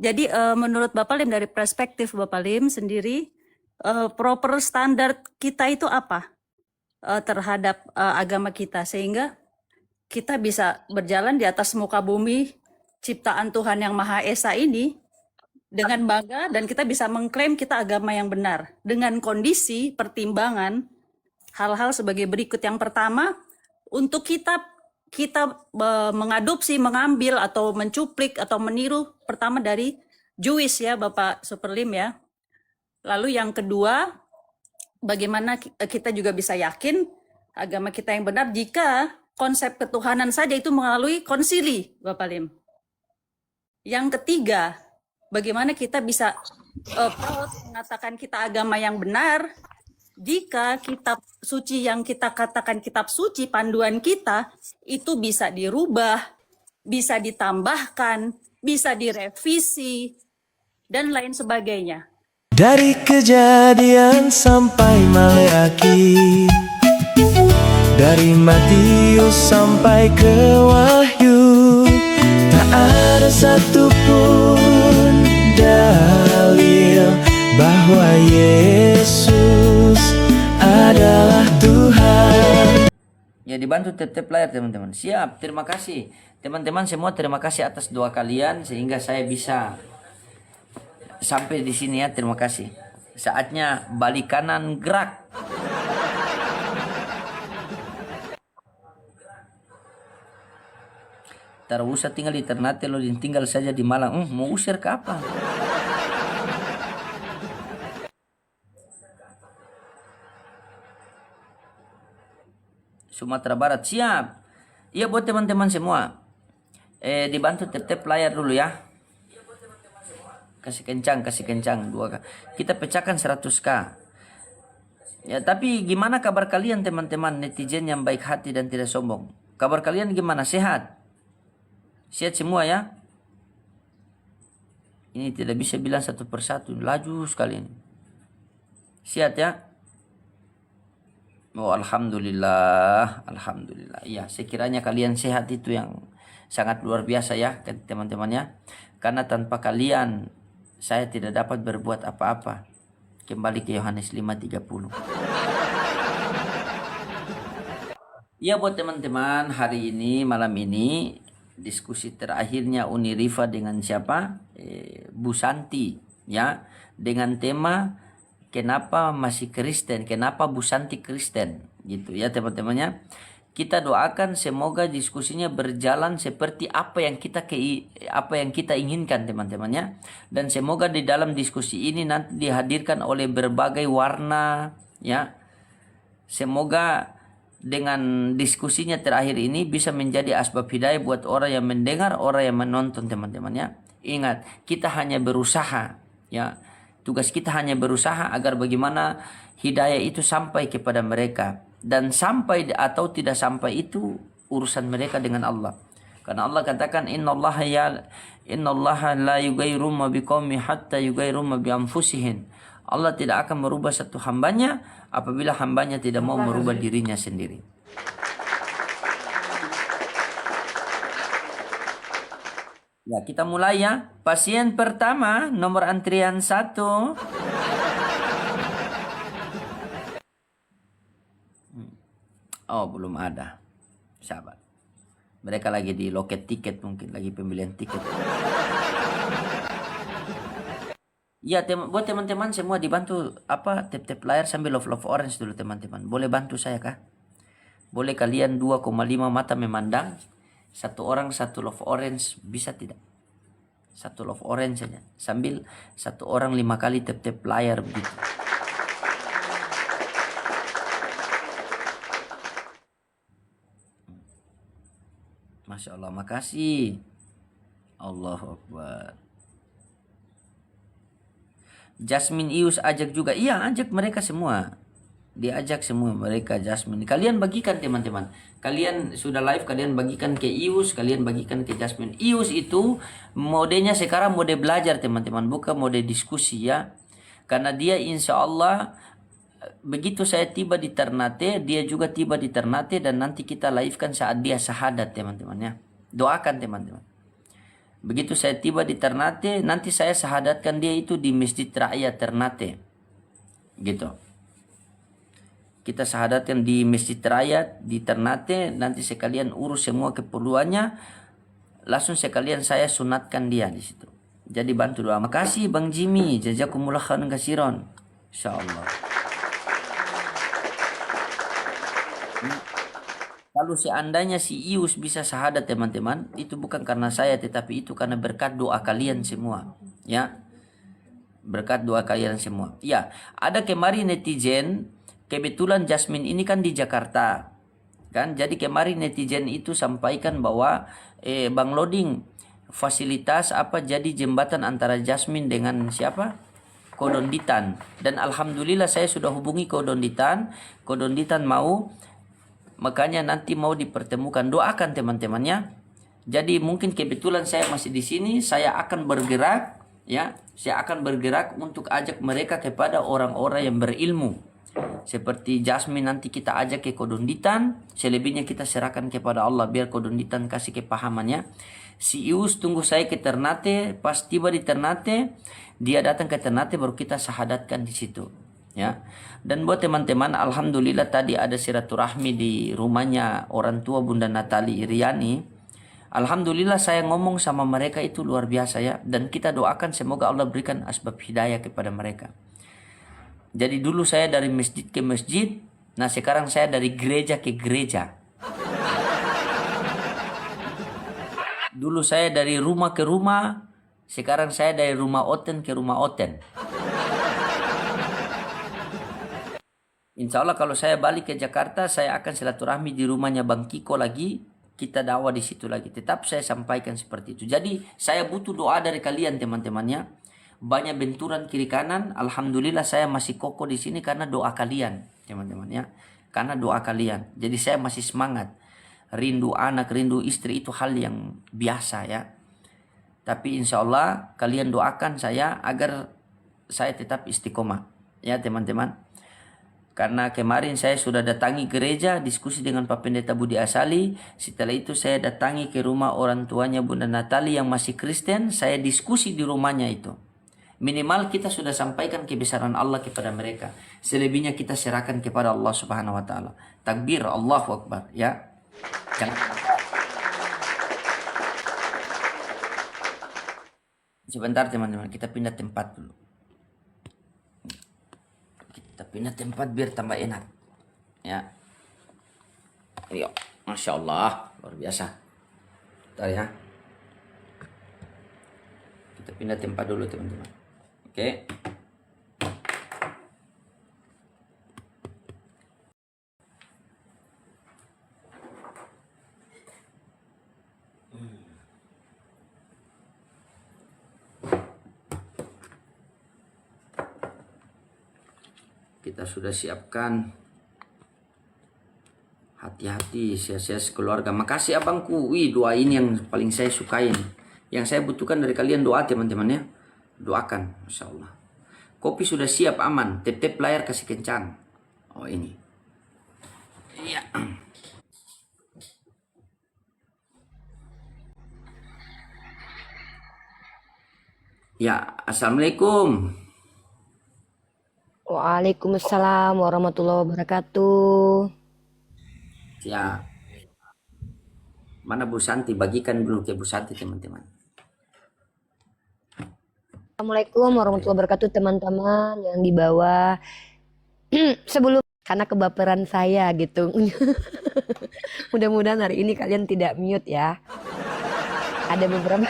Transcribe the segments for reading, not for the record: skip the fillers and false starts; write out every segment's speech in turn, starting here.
Jadi menurut Bapak Lim, dari perspektif Bapak Lim sendiri, proper standar kita itu apa terhadap agama kita, sehingga kita bisa berjalan di atas muka bumi ciptaan Tuhan yang Maha Esa ini dengan bangga, dan kita bisa mengklaim kita agama yang benar dengan kondisi pertimbangan hal-hal sebagai berikut. Yang pertama, untuk kita mengadopsi, mengambil atau mencuplik atau meniru pertama dari Jewish ya Bapak Superlim ya. Lalu yang kedua, bagaimana kita juga bisa yakin agama kita yang benar jika konsep ketuhanan saja itu melalui konsili, Bapak Lim. Yang ketiga, bagaimana kita bisa proud mengatakan kita agama yang benar jika kitab suci yang kita katakan kitab suci, panduan kita, itu bisa dirubah, bisa ditambahkan, bisa direvisi, dan lain sebagainya. Dari Kejadian sampai Maleakhi, dari Matius sampai ke Wahyu, tak ada satupun dalil bahwa Yesus adalah Tuhan. Ya, dibantu tap-tap layar teman-teman. Siap, terima kasih teman-teman semua, terima kasih atas doa kalian sehingga saya bisa sampai di sini ya. Terima kasih. Saatnya balik kanan gerak. Tak usah tinggal di Ternate, lo tinggal saja di Malang. Mau usir ke apa? Sumatera Barat, siap. Iya buat teman-teman semua. Dibantu tap-tap layar dulu ya. Kasih kencang 2K. Kita pecahkan 100K. Ya, tapi gimana kabar kalian teman-teman netizen yang baik hati dan tidak sombong? Kabar kalian gimana? Sehat? Sehat semua ya? Ini tidak bisa bilang satu persatu, laju sekali ini. Sehat ya? Oh, alhamdulillah, alhamdulillah. Ya, sekiranya kalian sehat itu yang sangat luar biasa ya, teman-temannya. Karena tanpa kalian saya tidak dapat berbuat apa-apa. Kembali ke Yohanes 5:30. Ya, buat teman-teman, hari ini, malam ini diskusi terakhirnya Uni Rifa dengan siapa? Bu Santi ya, dengan tema kenapa masih Kristen, kenapa Bu Santi Kristen gitu ya teman-temannya. Kita doakan semoga diskusinya berjalan seperti apa yang kita inginkan teman-temannya, dan semoga di dalam diskusi ini nanti dihadirkan oleh berbagai warna ya. Semoga dengan diskusinya terakhir ini bisa menjadi asbab hidayah buat orang yang mendengar, orang yang menonton teman-temannya. Ingat, kita hanya berusaha ya. Tugas kita hanya berusaha agar bagaimana hidayah itu sampai kepada mereka, dan sampai atau tidak sampai itu urusan mereka dengan Allah. Karena Allah katakan innallaha la yughayyiru ma biqaumin hatta yughayyiru ma bi anfusihim. Allah tidak akan merubah satu hambanya apabila hambanya tidak mau merubah dirinya sendiri. Ya, kita mulai ya. Pasien pertama, nomor antrian 1. Oh, belum ada. Sabar. Mereka lagi di loket tiket, mungkin lagi pembelian tiket. Ya, buat teman-teman semua dibantu tap-tap layar sambil love orange dulu teman-teman. Boleh bantu saya kah? Boleh kalian 2,5 mata memandang. Satu orang satu love orange, bisa tidak? Satu love orange saja. Sambil satu orang 5 kali tap-tap layar begitu. Masya Allah, makasih. Allahu Akbar. Jasmine Ius ajak juga. Iya, ajak mereka semua. Diajak semua mereka Jasmine. Kalian bagikan teman-teman. Kalian sudah live, kalian bagikan ke Ius, kalian bagikan ke Jasmine. Ius itu modenya sekarang mode belajar teman-teman, bukan mode diskusi ya. Karena dia insya Allah begitu saya tiba di Ternate, dia juga tiba di Ternate, dan nanti kita live kan saat dia syahadat teman-teman ya. Doakan teman-teman. Begitu saya tiba di Ternate, nanti saya syahadatkan dia itu di Masjid Raya Ternate. Gitu. Kita syahadatkan di Masjid Raya di Ternate, nanti sekalian urus semua keperluannya, langsung sekalian saya sunatkan dia di situ. Jadi bantu doa. Makasih Bang Jimmy, jazakumullah khairan katsiran. Insyaallah. Kalau seandainya si Ius bisa syahadat teman-teman, itu bukan karena saya, tetapi itu karena berkat doa kalian semua. Ya, berkat doa kalian semua. Ya, ada kemarin netizen, kebetulan Jasmine ini kan di Jakarta. Kan, jadi kemarin netizen itu sampaikan bahwa Bang Loding, fasilitas apa jadi jembatan antara Jasmine dengan siapa? Kodonditan. Dan alhamdulillah saya sudah hubungi Kodonditan. Kodonditan mau, makanya nanti mau dipertemukan. Doakan teman-temannya. Jadi mungkin kebetulan saya masih di sini, saya akan bergerak, ya. Saya akan bergerak untuk ajak mereka kepada orang-orang yang berilmu. Seperti Jasmine nanti kita ajak ke Kodonditan, selebihnya kita serahkan kepada Allah biar Kodonditan kasih kepahamannya. Si Ius tunggu saya ke Ternate, pas tiba di Ternate, dia datang ke Ternate baru kita syahadatkan di situ. Ya, dan buat teman-teman, alhamdulillah tadi ada silaturahmi di rumahnya orang tua Bunda Natali Iriani. Alhamdulillah saya ngomong sama mereka itu luar biasa ya, dan kita doakan semoga Allah berikan asbab hidayah kepada mereka. Jadi dulu saya dari masjid ke masjid, nah sekarang saya dari gereja ke gereja. Dulu saya dari rumah ke rumah, sekarang saya dari rumah oten ke rumah oten. Insya Allah kalau saya balik ke Jakarta, saya akan silaturahmi di rumahnya Bang Kiko lagi. Kita dakwah di situ lagi. Tetap saya sampaikan seperti itu. Jadi saya butuh doa dari kalian teman-temannya. Banyak benturan kiri kanan. Alhamdulillah saya masih kokoh di sini karena doa kalian teman-temannya. Karena doa kalian. Jadi saya masih semangat. Rindu anak, rindu istri itu hal yang biasa ya. Tapi insya Allah kalian doakan saya agar saya tetap istiqomah. Ya teman-teman. Karena kemarin saya sudah datangi gereja, diskusi dengan Pak Pendeta Budi Asali. Setelah itu saya datangi ke rumah orang tuanya Bunda Natali yang masih Kristen. Saya diskusi di rumahnya itu. Minimal kita sudah sampaikan kebesaran Allah kepada mereka. Selebihnya kita serahkan kepada Allah Subhanahu wa taala. Takbir, Allahu Akbar, ya. Jangan. Sebentar teman-teman, kita pindah tempat dulu. Kita pindah tempat biar tambah enak. Ya. Ayo, Masya Allah, luar biasa. Bentar ya. Kita pindah tempat dulu teman-teman. Oke. Kita sudah siapkan. Hati-hati, sia-sia keluarga. Makasih abangku. Wih, doa ini yang paling saya sukain. Yang saya butuhkan dari kalian doa teman-teman ya. Doakan, Masya Allah. Kopi sudah siap aman. Tetep layar kasih kencang. Oh ini. Iya. Ya, Assalamualaikum. Waalaikumsalam warahmatullahi wabarakatuh. Ya, mana Bu Santi? Bagikan dulu ke Bu Santi teman-teman. Assalamualaikum warahmatullahi wabarakatuh teman-teman yang di bawah. Sebelum karena kebaperan saya gitu. Mudah-mudahan hari ini kalian tidak mute ya. Ada beberapa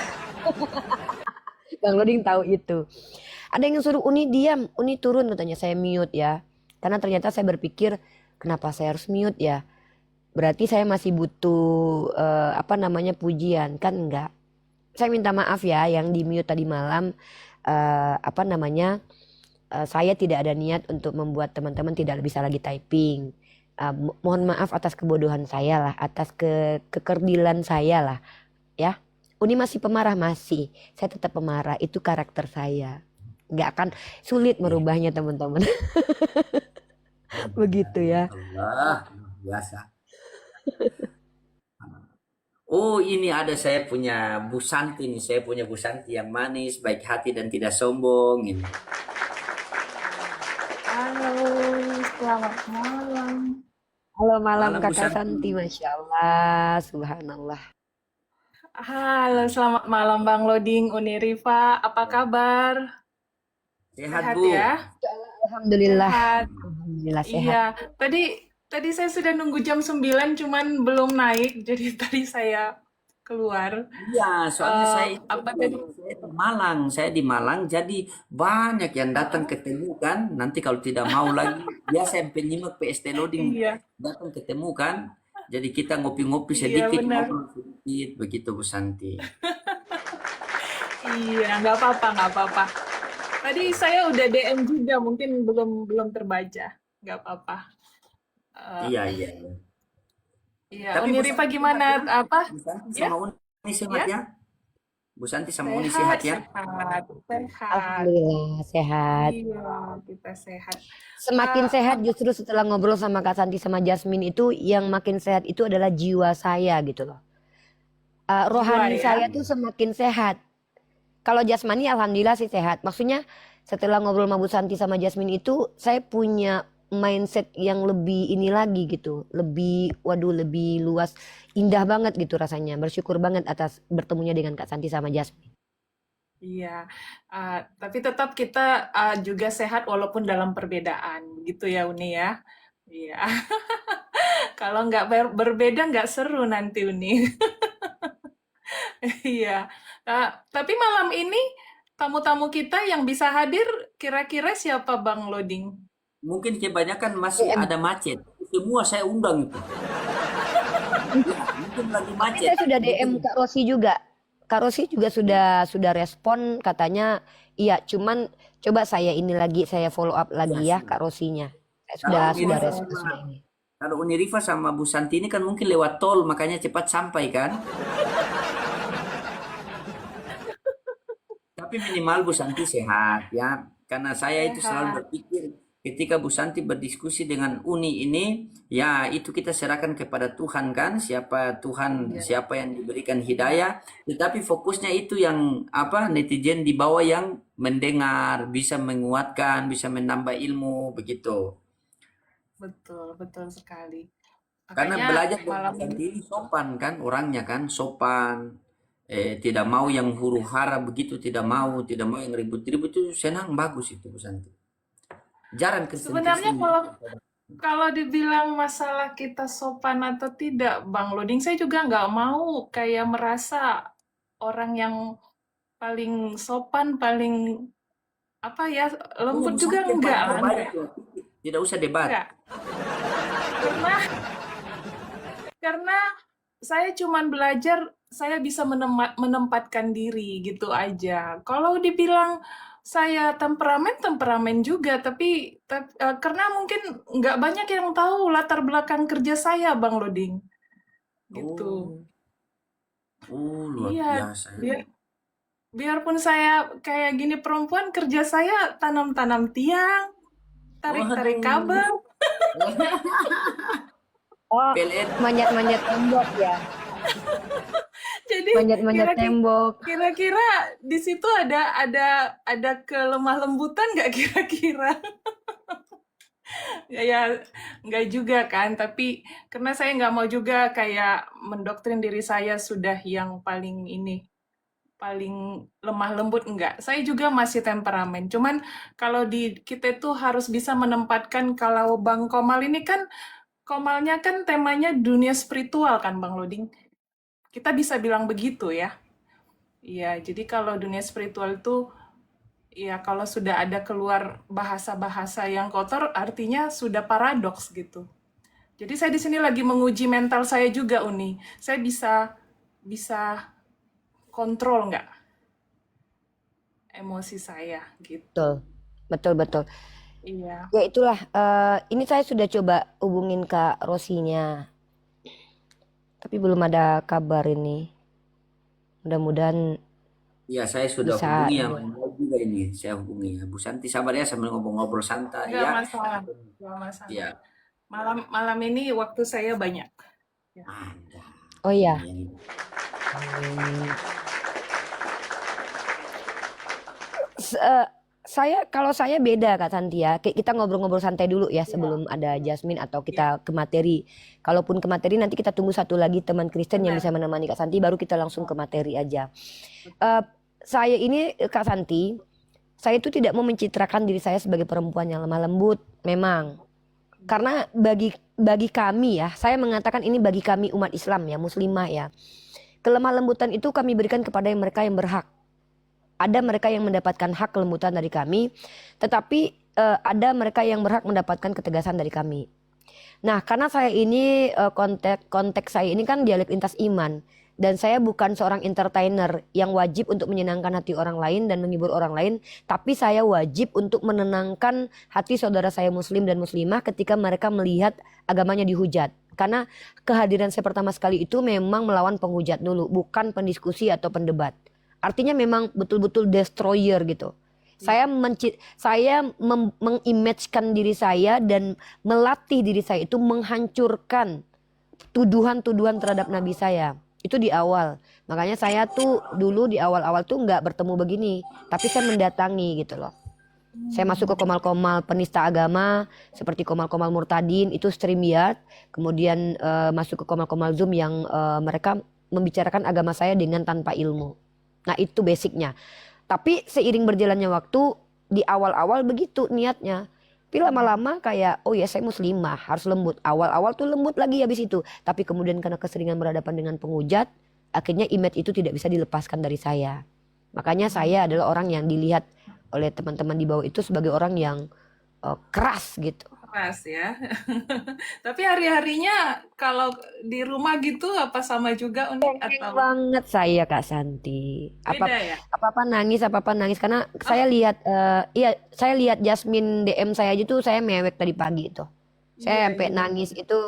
Bang Loding tahu itu. Ada yang suruh Uni diam, Uni turun katanya, saya mute ya. Karena ternyata saya berpikir kenapa saya harus mute ya. Berarti saya masih butuh pujian kan enggak. Saya minta maaf ya yang di mute tadi malam saya tidak ada niat untuk membuat teman-teman tidak bisa lagi typing. Mohon maaf atas kebodohan saya lah, atas kekerdilan saya lah ya. Uni masih pemarah, masih. Saya tetap pemarah, itu karakter saya. Nggak akan sulit merubahnya teman-teman. Begitu ya. Allah, biasa. Oh, ini ada saya punya Bu Santi nih. Saya punya Bu Santi yang manis, baik hati dan tidak sombong ini. Halo, selamat malam. Halo malam Malam Bu Kakak Santi. Santi, Masya Allah, Subhanallah. Halo, selamat malam Bang Loding, Uni Rifa. Apa kabar? Sehat Sehat Bu. ya? Alhamdulillah, Sehat. Alhamdulillah sehat. Iya, tadi saya sudah nunggu jam 9 cuman belum naik, jadi tadi saya keluar. Iya, soalnya saya Apa tadi? saya di Malang. Saya di Malang, jadi banyak yang datang ketemu kan. Nanti kalau tidak mau lagi, biasa yang penyimak PST Loading Iya, datang ketemu kan. Jadi kita ngopi-ngopi iya sedikit, benar. ngobrol sedikit, begitu Bu Santi. Iya, nggak apa-apa, nggak apa-apa. Tadi saya udah DM juga, mungkin belum belum terbaca. Nggak apa-apa. Eh, Iya, iya, iya. iya, Tapi Uni Bu Rifa Santi gimana? ya, Apa? Bu Santi Ya, sama Uni sehat ya. ya? Bu Santi sama Uni Sehat, sehat ya? sehat, sehat. Alhamdulillah sehat. Iya, kita sehat. Semakin Eh, sehat justru setelah ngobrol sama Kak Santi sama Jasmine itu yang makin sehat itu adalah jiwa saya gitu loh. jiwa Rohani ya. saya tuh semakin sehat. Kalau Jasmani alhamdulillah sih sehat. Maksudnya setelah ngobrol sama Bu Santi sama Jasmine itu saya punya mindset yang lebih ini lagi gitu. Lebih waduh lebih luas. Indah banget gitu rasanya. Bersyukur banget atas bertemunya dengan Kak Santi sama Jasmine. Iya, tapi tetap kita juga sehat walaupun dalam perbedaan, gitu ya Uni ya. Iya, kalau nggak berbeda nggak seru nanti Uni. Iya, tapi malam ini tamu-tamu kita yang bisa hadir kira-kira siapa Bang Loding? Mungkin kebanyakan masih ada macet. Semua saya undang itu. Ya, mungkin lagi Tapi macet. saya sudah DM Kak Rosi juga. Kak Rosi juga sudah respon katanya iya cuman coba saya ini lagi saya follow up lagi ya Kak Rosinya. Saya sudah respon sudah ini. Kalau Uni Rifa sama Bu Santi ini kan mungkin lewat tol, makanya cepat sampai kan. Tapi minimal Bu Santi sehat ya. Karena saya itu selalu Sehat. berpikir ketika Bu Santi berdiskusi dengan Uni ini, ya itu kita serahkan kepada Tuhan kan, siapa Tuhan, siapa yang diberikan hidayah. Tetapi fokusnya itu yang apa netizen di bawah yang mendengar, bisa menguatkan, bisa menambah ilmu begitu. Betul, betul sekali. Karena Makanya belajar dari malam Bu ini, Santi ini sopan kan, orangnya kan sopan. Tidak mau yang huru hara begitu, tidak mau yang ribut-ribut itu senang bagus itu Bu Santi. Jarang sebenarnya kalau dibilang masalah kita sopan atau tidak, Bang Loding, saya juga nggak mau kayak merasa orang yang paling sopan, paling apa ya, lembut juga enggak lah, enggak. Tidak usah debat. Enggak. Karena saya cuman belajar, saya bisa menempatkan diri gitu aja. Kalau dibilang saya temperamen juga, tapi karena mungkin nggak banyak yang tahu latar belakang kerja saya, Bang Loding. Gitu. Oh, luar Iya, biasa. biarpun saya kayak gini perempuan, kerja saya tanam-tanam tiang, tarik-tarik kabel. Oh, PLN. manjat-manjat tembok ya. Jadi Manjat-manjat tembok. kira-kira di situ ada kelemah lembutan nggak kira-kira? Ya nggak juga kan, tapi karena saya nggak mau juga kayak mendoktrin diri saya sudah yang paling paling lemah lembut, enggak. Saya juga masih temperamen. Cuman kalau kita itu harus bisa menempatkan, kalau Bang Komal ini kan Komalnya kan temanya dunia spiritual kan Bang Loding. Kita bisa bilang begitu ya. Iya, jadi kalau dunia spiritual itu ya kalau sudah ada keluar bahasa-bahasa yang kotor artinya sudah paradoks gitu. Jadi saya di sini lagi menguji mental saya juga Uni. Saya bisa kontrol nggak emosi saya gitu. Betul. Iya. Ya itulah, ini saya sudah coba hubungin Kak Rosinya. Tapi belum ada kabar ini. Mudah-mudahan Ya, saya sudah bisa. hubungi yang juga ini. Saya hubungi ya. Bu Santi sabar ya sambil ngobrol-ngobrol santai Nggak ya. masalah. Nggak masalah. Ya. Malam ini waktu saya banyak. Ada. Oh iya. Ini. Hmm. S- eh, kalau saya beda Kak Santi ya. Kayak kita ngobrol-ngobrol santai dulu ya Iya, sebelum ada Jasmine atau iya, kita ke materi. Kalaupun ke materi nanti kita tunggu satu lagi teman Kristen yang bisa benar. menemani Kak Santi baru kita langsung ke materi aja. Eh, Betul. saya ini Kak Santi, saya itu tidak mau mencitrakan diri saya sebagai perempuan yang lemah lembut, memang. Karena bagi kami ya, saya mengatakan ini bagi kami umat Islam ya, muslimah ya. Kelemah lembutan itu kami berikan kepada mereka yang berhak. Ada mereka yang mendapatkan hak kelembutan dari kami, tetapi ada mereka yang berhak mendapatkan ketegasan dari kami. Nah, karena saya ini konteks saya ini kan dialek lintas iman dan saya bukan seorang entertainer yang wajib untuk menyenangkan hati orang lain dan menghibur orang lain, tapi saya wajib untuk menenangkan hati saudara saya muslim dan muslimah ketika mereka melihat agamanya dihujat. Karena kehadiran saya pertama sekali itu memang melawan penghujat dulu, bukan pendiskusi atau pendebat. Artinya memang betul-betul destroyer gitu. Saya mengimagekan diri saya dan melatih diri saya itu menghancurkan tuduhan-tuduhan terhadap Nabi saya. Itu di awal. Makanya saya tuh dulu di awal-awal tuh nggak bertemu begini, tapi saya mendatangi gitu loh. Saya masuk ke komal-komal penista agama seperti komal-komal murtadin itu StreamYard, kemudian masuk ke komal-komal Zoom yang mereka membicarakan agama saya dengan tanpa ilmu. Nah, itu basicnya. Tapi seiring berjalannya waktu di awal-awal begitu niatnya. Tapi lama-lama kayak oh ya saya muslimah harus lembut. Awal-awal tuh lembut lagi habis itu. Tapi kemudian karena keseringan berhadapan dengan penghujat, akhirnya image itu tidak bisa dilepaskan dari saya. Makanya saya adalah orang yang dilihat oleh teman-teman di bawah itu sebagai orang yang keras gitu. Keras ya. Tapi hari-harinya kalau di rumah gitu apa sama juga unik Cengeng atau banget saya Kak Santi. beda ya? Apa apa nangis karena Oh, saya lihat Jasmine DM saya aja tuh saya mewek tadi pagi itu. iya Saya sampai iya. nangis itu.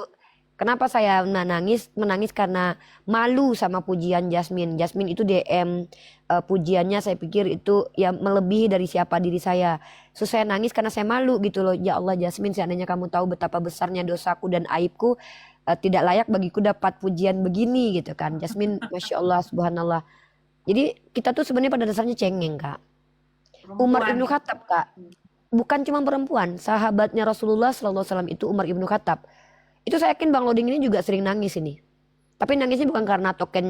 Kenapa saya menangis? Menangis karena malu sama pujian Jasmine. Jasmine itu DM pujiannya saya pikir itu ya melebihi dari siapa diri saya. So saya nangis karena saya malu gitu loh. Ya Allah Jasmine, seandainya kamu tahu betapa besarnya dosaku dan aibku, tidak layak bagiku dapat pujian begini gitu kan. Jasmine, Masya Allah, Subhanallah. Jadi kita tuh sebenarnya pada dasarnya cengeng Kak. Umar Perempuan Ibnu ya. Khattab Kak, bukan cuma perempuan, sahabatnya Rasulullah SAW itu Umar Ibnu Khattab. Itu saya yakin Bang Loding ini juga sering nangis ini. Tapi nangisnya bukan karena token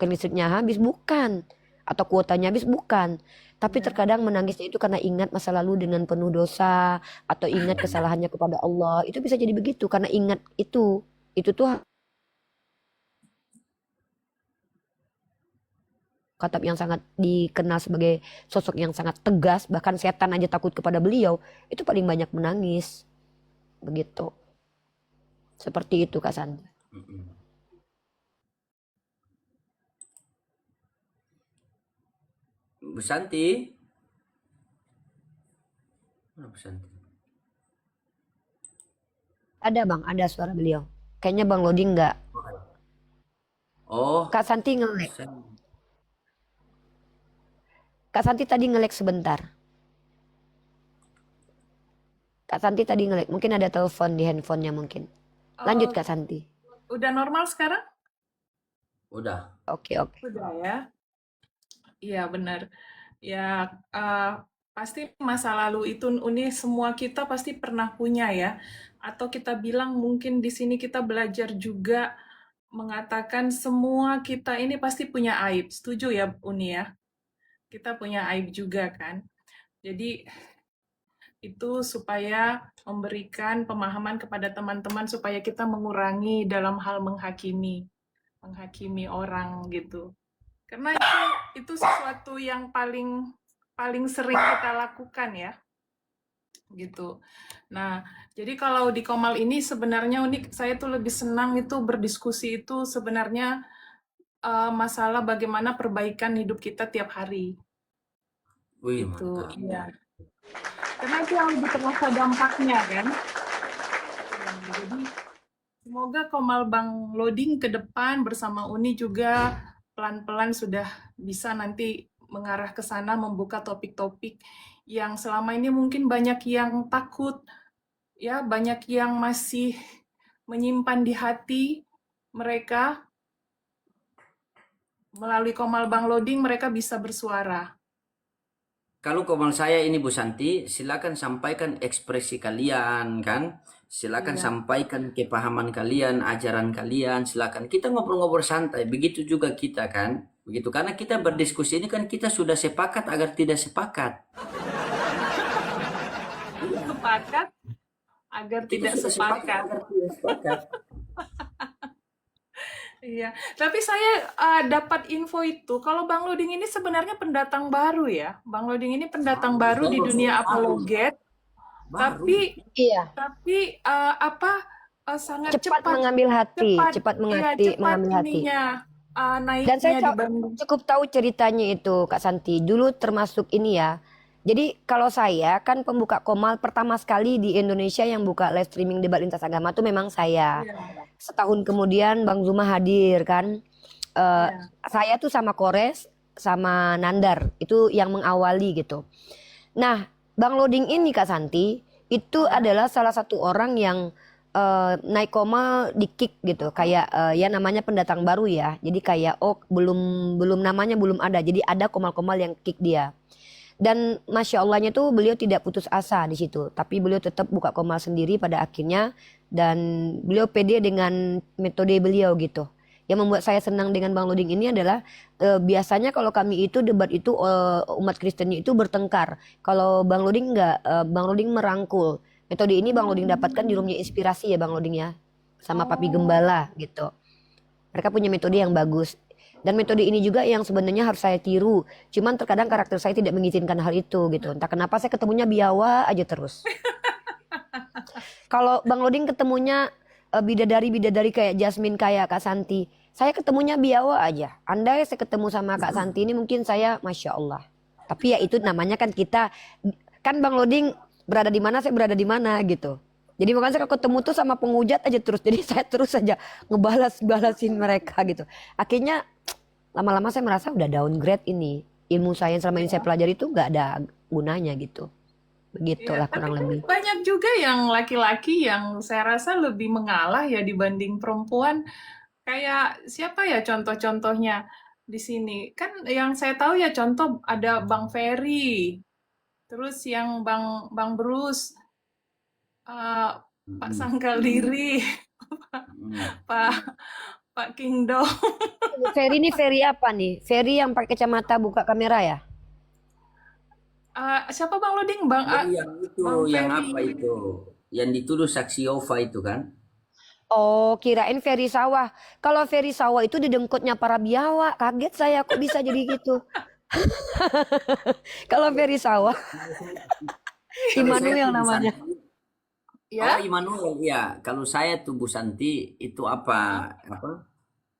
listriknya habis, bukan. Atau kuotanya habis, bukan. Tapi Iya. terkadang menangisnya itu karena ingat masa lalu dengan penuh dosa atau ingat kesalahannya kepada Allah. Itu bisa jadi begitu karena ingat itu. Itu tuh Khattab yang sangat dikenal sebagai sosok yang sangat tegas, bahkan setan aja takut kepada beliau. Itu paling banyak menangis. Begitu. Seperti itu Kak Santi. Mm-mm. Bu Santi, mana Bu Santi? Ada Bang, ada suara beliau. Kayaknya Bang Lodi enggak. Oh, Kak Santi ngelek. saya- Kak Santi tadi ngelek sebentar. Kak Santi tadi ngelek. Mungkin ada telepon di handphonenya mungkin. Lanjut Oh, Kak Santi. udah normal sekarang? udah. Oke, oke. Udah ya. Iya benar. Ya eh, pasti masa lalu itu Uni semua kita pasti pernah punya ya. Atau kita bilang mungkin di sini kita belajar juga mengatakan semua kita ini pasti punya aib. Setuju ya Uni ya? Kita punya aib juga kan. Jadi itu supaya memberikan pemahaman kepada teman-teman supaya kita mengurangi dalam hal menghakimi orang gitu. Karena itu sesuatu yang paling paling sering kita lakukan ya, gitu. Nah, jadi kalau di Komal ini sebenarnya unik, saya tuh lebih senang itu berdiskusi itu sebenarnya masalah bagaimana perbaikan hidup kita tiap hari, Wih, gitu. mantap. Iya. Karena itu yang lebih terasa dampaknya kan. Ya, jadi semoga Komal Bang Loading ke depan bersama Uni juga pelan-pelan sudah bisa nanti mengarah ke sana membuka topik-topik yang selama ini mungkin banyak yang takut, ya banyak yang masih menyimpan di hati mereka melalui Komal Bang Loding mereka bisa bersuara. Kalau komal saya ini Bu Santi, silakan sampaikan ekspresi kalian kan. Silakan Iya. sampaikan kepahaman kalian, ajaran kalian, silakan. Kita ngobrol-ngobrol santai, begitu juga kita kan. Begitu karena kita berdiskusi ini kan kita sudah sepakat agar tidak sepakat. Sepakat agar Kita tidak sudah sepakat sepakat. agar tidak sepakat. Iya, tapi saya dapat info itu kalau Bang Loding ini sebenarnya pendatang baru ya. Bang Loding ini pendatang baru di dunia apologet, Baru. tapi Iya, sangat cepat mengambil hati, cepat mengambil hati. ininya Dan naiknya saya dibanding. cukup tahu ceritanya itu Kak Santi. Dulu termasuk ini ya. Jadi kalau saya kan pembuka Komal pertama sekali di Indonesia yang buka live streaming debat lintas agama itu memang saya. Iya, Setahun kemudian Bang Zuma hadir kan. Eh, iya. Saya tuh sama Kores, sama Nandar itu yang mengawali gitu. Nah, Bang Loding ini Kak Santi itu adalah salah satu orang yang naik Komal di kick gitu, kayak ya namanya pendatang baru ya. Jadi kayak belum namanya belum ada. Jadi ada Komal-Komal yang kick dia. Dan Masya Allahnya tuh beliau tidak putus asa di situ. Tapi beliau tetap buka Komal sendiri pada akhirnya. Dan beliau pede dengan metode beliau gitu. Yang membuat saya senang dengan Bang Loding ini adalah biasanya kalau kami itu debat itu umat Kristennya itu bertengkar. Kalau Bang Loding enggak, Bang Loding merangkul. Metode ini Bang Loding dapatkan di Roomnya Inspirasi ya Bang Loding ya. Sama Papi Gembala gitu. Mereka punya metode yang bagus. Dan metode ini juga yang sebenarnya harus saya tiru. Cuman terkadang karakter saya tidak mengizinkan hal itu gitu. Entah kenapa saya ketemunya biawa aja terus. Kalau Bang Loding ketemunya bidadari-bidadari kayak Jasmine, kayak Kak Santi, saya ketemunya biawa aja. Andai saya ketemu sama Kak Santi ini mungkin saya Masya Allah. Tapi ya itu namanya kan kita, kan Bang Loding berada di mana, saya berada di mana gitu. Jadi makanya saya kalau ketemu tuh sama penghujat aja terus. Jadi saya terus saja ngebalasin mereka gitu. Akhirnya lama-lama saya merasa udah downgrade ini. Ilmu saya yang selama ini saya pelajari itu nggak ada gunanya gitu. Begitulah Iya, kurang tapi lebih. banyak juga yang laki-laki yang saya rasa lebih mengalah ya dibanding perempuan. Kayak siapa ya contoh-contohnya di sini? Kan yang saya tahu ya contoh ada Bang Ferry, terus yang Bang Bruce, Pak Sangkal Diri, Pak Pak Kingdom. Ferry ini Ferry apa nih? Ferry yang pakai kacamata buka kamera ya? Siapa Bang Loding? Bang Jadi yang itu, Bang yang Ferry. apa itu? Yang dituduh saksi Yova itu kan? Oh, kirain Ferry Sawah. Kalau Ferry Sawah itu didengkutnya para biawa. Kaget saya kok bisa jadi gitu. Kalau Ferry Sawah, Immanuel namanya. Ya, Oh, Immanuel, ya. Kalau saya tuh Bu Santi itu apa?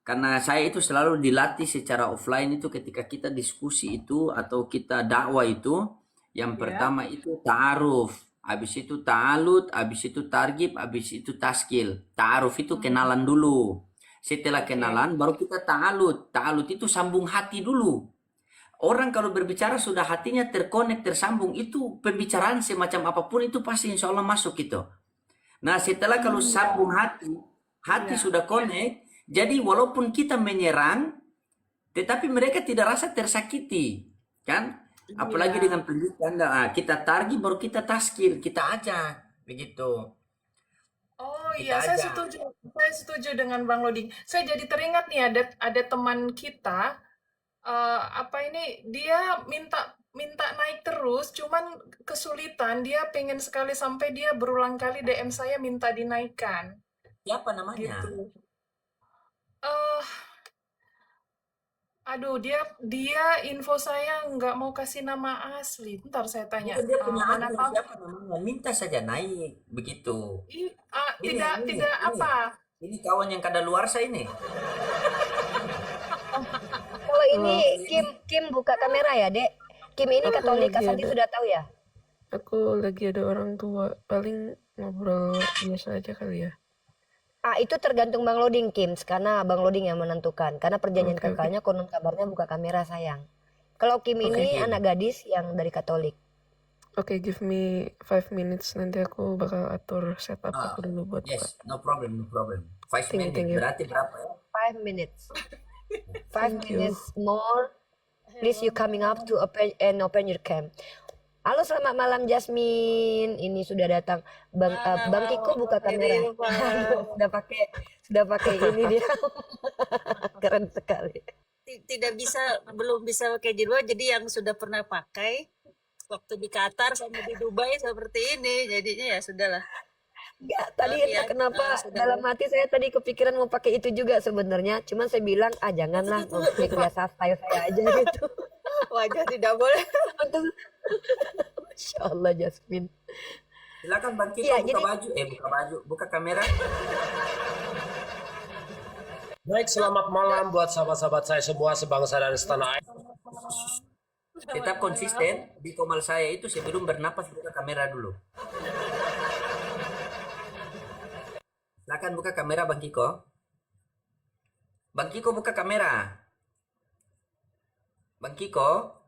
Karena saya itu selalu dilatih secara offline itu ketika kita diskusi itu atau kita dakwah itu, yang ya. pertama itu ta'aruf, habis itu ta'alut, habis itu targib, habis itu taskil. Ta'aruf itu kenalan dulu. Setelah kenalan baru kita ta'alut. Ta'alut itu sambung hati dulu. Orang kalau berbicara sudah hatinya terkonek, tersambung, itu pembicaraan semacam apapun itu pasti insya Allah masuk gitu. Nah setelah kalau sambung hati Iya. sudah connect, jadi walaupun kita menyerang, tetapi mereka tidak rasa tersakiti, kan? Apalagi Iya. dengan pendidikan, kita target baru kita taskil, kita ajak, begitu. Oh Kita iya, saya ajak. setuju dengan Bang Loding. Saya jadi teringat nih ada teman kita, dia minta naik terus, cuman kesulitan. Dia pengen sekali sampai dia berulang kali DM saya minta dinaikkan, Siapa namanya? gitu. Eh, aduh, dia info saya nggak mau kasih nama asli. Ntar saya tanya. Mungkin dia punya Mana akun, tahu? siapa namanya? Minta saja naik, begitu. Ini, Tidak apa? ini kawan yang kadaluarsa ini. Kalau ini Kim buka kamera ya, Dek. Kim ini Katolik, Kak Santi sudah tahu ya? Aku lagi ada orang tua, paling ngobrol biasa aja kali ya. Itu tergantung Bang Loding, Kim. Karena Bang Loding yang menentukan. Karena perjanjian Oke, oke. kakaknya konon kabarnya buka kamera sayang. Kalau Kim ini Kim. anak gadis yang dari Katolik. Oke, give me 5 minutes, nanti aku bakal atur setup aku dulu buat buka. Yes, no problem, no problem. 5 Thank you, minutes, thank you. berarti berapa ya? 5 minutes. 5 minutes more. Please you coming up to open your cam. Halo, selamat malam Jasmine. Ini sudah datang Bang Kiko, buka kamera. Aduh, sudah pakai ini dia. Keren sekali. Tidak bisa, belum bisa pakai jilbab, jadi yang sudah pernah pakai waktu di Qatar sama di Dubai seperti ini, jadinya ya sudahlah. Enggak, tadi Maaf itu ya, kenapa sudah dalam hati saya tadi kepikiran mau pakai itu juga sebenarnya. Cuman saya bilang, janganlah, mau biasa style saya aja gitu. wajah tidak boleh. Masya Allah Jasmine. Silakan Bang Kiko Iya, buka jadi baju, buka kamera. Baik, selamat malam buat sahabat-sahabat saya semua sebangsa dan setanah air. Tetap konsisten di komal saya itu sebelum bernapas buka kamera dulu. Silakan buka kamera Bang Kiko. Bang Kiko buka kamera. Bang Kiko.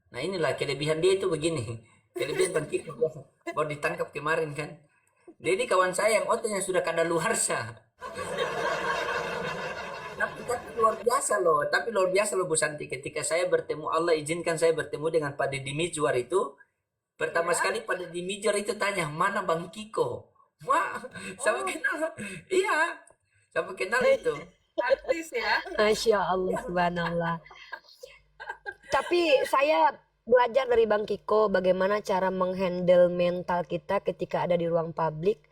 Nah inilah kelebihan dia itu begini. Kelebihan Bang Kiko baru ditangkap kemarin kan. Dia ini kawan saya yang otaknya sudah kadaluarsa. Tapi luar biasa loh. Tapi luar biasa loh Bu Santi. Ketika saya bertemu, Allah izinkan saya bertemu dengan Pak Deddy Mizwar itu. Pertama sekali Pak Deddy Mizwar itu tanya, mana Bang Kiko? Wah, sampai kenal. Iya, sampai kenal itu. Artis ya. Masya Allah, subhanallah. Tapi saya belajar dari Bang Kiko bagaimana cara menghandle mental kita ketika ada di ruang publik.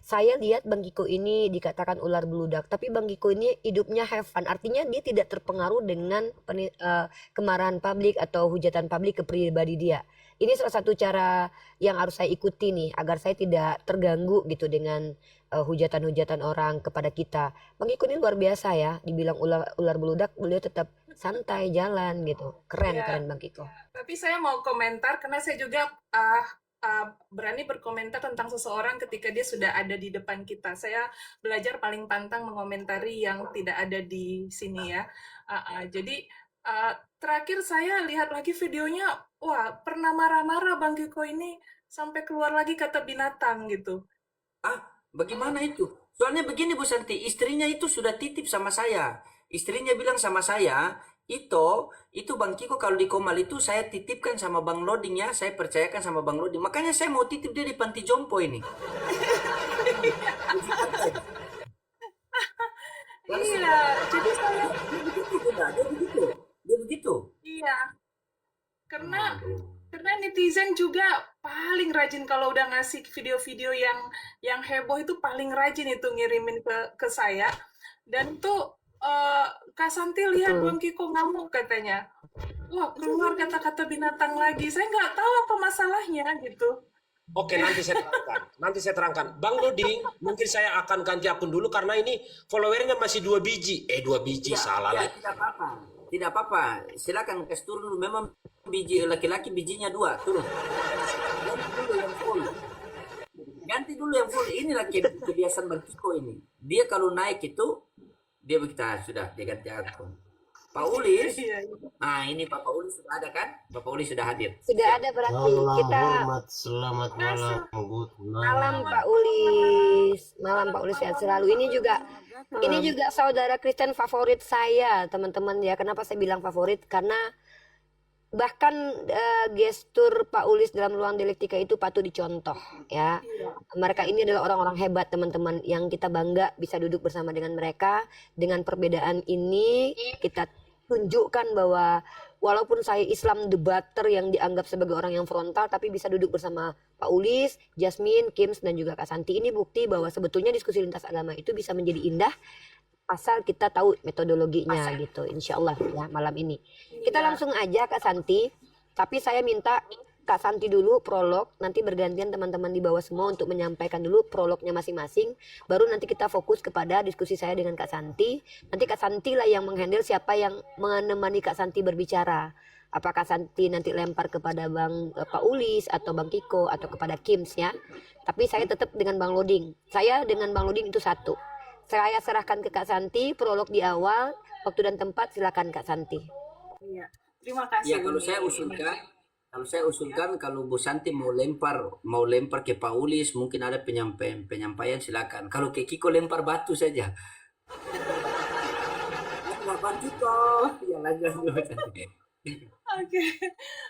Saya lihat Bang Kiko ini dikatakan ular beludak, tapi Bang Kiko ini hidupnya have fun. Artinya dia tidak terpengaruh dengan kemarahan publik atau hujatan publik ke pribadi dia. Ini salah satu cara yang harus saya ikuti nih, agar saya tidak terganggu gitu dengan hujatan-hujatan orang kepada kita. Bang Kiko ini luar biasa ya, dibilang ular beludak, beliau tetap santai jalan gitu. Keren, Iya. keren Bang Kiko. Tapi saya mau komentar karena saya juga berani berkomentar tentang seseorang ketika dia sudah ada di depan kita. Saya belajar paling pantang mengomentari yang tidak ada di sini ya. Jadi terakhir saya lihat lagi videonya, wah pernah marah-marah Bang Kiko ini sampai keluar lagi kata binatang gitu. Bagaimana itu? Soalnya begini Bu Santi, istrinya itu sudah titip sama saya. Istrinya bilang sama saya, itu Bang Kiko kalau di Komal itu saya titipkan sama Bang Loding ya, saya percayakan sama Bang Loding. Makanya saya mau titip dia di panti jompo ini. Iya, jadi saya Dia begitu. iya karena netizen juga paling rajin kalau udah ngasih video-video yang heboh itu paling rajin itu ngirimin ke saya. Dan tuh Kak Santi lihat Bang Kiko ngamuk katanya. Wah, keluar kata-kata binatang lagi. Saya nggak tahu apa masalahnya gitu. Oke, nanti saya terangkan. Bang Loding, mungkin saya akan ganti akun dulu karena ini followernya masih 2 biji. 2 biji, salah Ya, lagi. tidak apa-apa. Tidak apa-apa. Silakan kasih turun dulu. Memang biji laki-laki bijinya 2, turun. Ganti dulu yang full. Inilah kebiasaan Bang Kiko ini. Dia kalau naik itu dia begitu, sudah dia ganti akun. Pak Ulis, ini Pak Ulis sudah ada kan? Bapak Ulis sudah hadir. Sudah ada berarti kita. Selamat malam, good Malam Pak Ulis, malam Pak Ulis sehat selalu. Ini juga saudara Kristen favorit saya, teman-teman ya. Kenapa saya bilang favorit? Karena bahkan gestur Pak Ulis dalam ruang dialektika itu patut dicontoh ya. Mereka ini adalah orang-orang hebat teman-teman yang kita bangga bisa duduk bersama dengan mereka. Dengan perbedaan ini kita tunjukkan bahwa walaupun saya Islam debater yang dianggap sebagai orang yang frontal, tapi bisa duduk bersama Pak Ulis, Jasmine, Kims, dan juga Kak Santi. Ini bukti bahwa sebetulnya diskusi lintas agama itu bisa menjadi indah asal kita tahu metodologinya gitu. Insya Allah ya malam ini. Kita langsung aja Kak Santi, tapi saya minta Kak Santi dulu prolog, nanti bergantian teman-teman di bawah semua untuk menyampaikan dulu prolognya masing-masing, baru nanti kita fokus kepada diskusi saya dengan Kak Santi. Nanti Kak Santi lah yang menghandle siapa yang menemani Kak Santi berbicara. Apakah Santi nanti lempar kepada Pak Ulis atau Bang Kiko atau kepada Kims ya. Tapi saya tetap dengan Bang Loding. Saya dengan Bang Loding itu satu. Saya serahkan ke Kak Santi prolog di awal, waktu dan tempat silakan Kak Santi. Iya, terima kasih. Ya kalau saya usulkan kalau Bu Santi mau lempar ke Pak Ulis, mungkin ada penyampaian silakan. Kalau ke Kiko lempar batu saja. Nah, Bang Kiko. Ya, lanjut. Oke,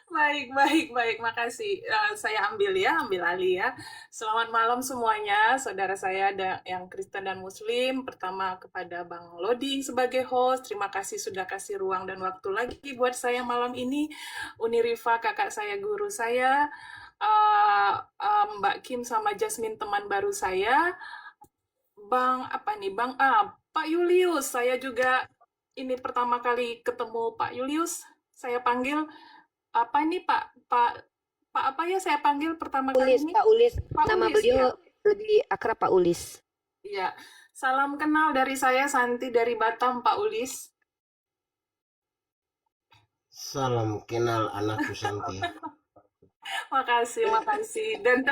baik. Makasih. Saya ambil alih ya. Selamat malam semuanya, saudara saya ada yang Kristen dan Muslim. Pertama kepada Bang Loding sebagai host, terima kasih sudah kasih ruang dan waktu lagi buat saya malam ini. Uni Rifa, kakak saya, guru saya. Mbak Kim sama Jasmine teman baru saya. Pak Julius, saya juga ini pertama kali ketemu Pak Julius. Saya panggil apa ini Pak apa ya saya panggil pertama kali ini? Pak Ulis. Pak Nama Ulis, beliau lebih akrab Pak Ulis. Ya. Salam kenal dari saya Santi dari Batam, Pak Ulis. Salam kenal anakku Santi. Makasih. Dan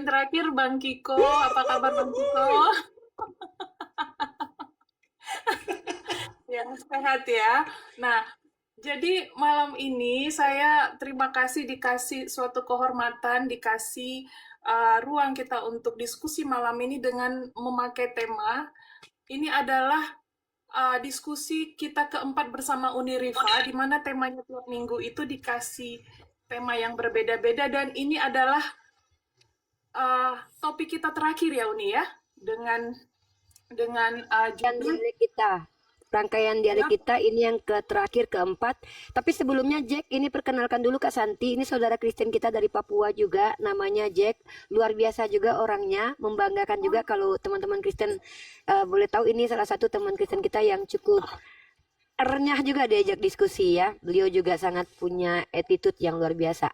terakhir Bang Kiko, apa kabar Bang Kiko? Ya, sehat ya. Nah, jadi malam ini saya terima kasih dikasih suatu kehormatan, dikasih ruang kita untuk diskusi malam ini dengan memakai tema. Ini adalah diskusi kita keempat bersama Uni Rifa, di mana temanya tiap minggu itu dikasih tema yang berbeda-beda, dan ini adalah topik kita terakhir ya Uni ya, dengan judul kita. Rangkaian dialog kita ini yang terakhir keempat. Tapi sebelumnya Jack, ini perkenalkan dulu Kak Santi. Ini saudara Kristen kita dari Papua juga, namanya Jack. Luar biasa juga orangnya, membanggakan juga kalau teman-teman Kristen boleh tahu ini salah satu teman Kristen kita yang cukup renyah juga diajak diskusi ya. Beliau juga sangat punya attitude yang luar biasa.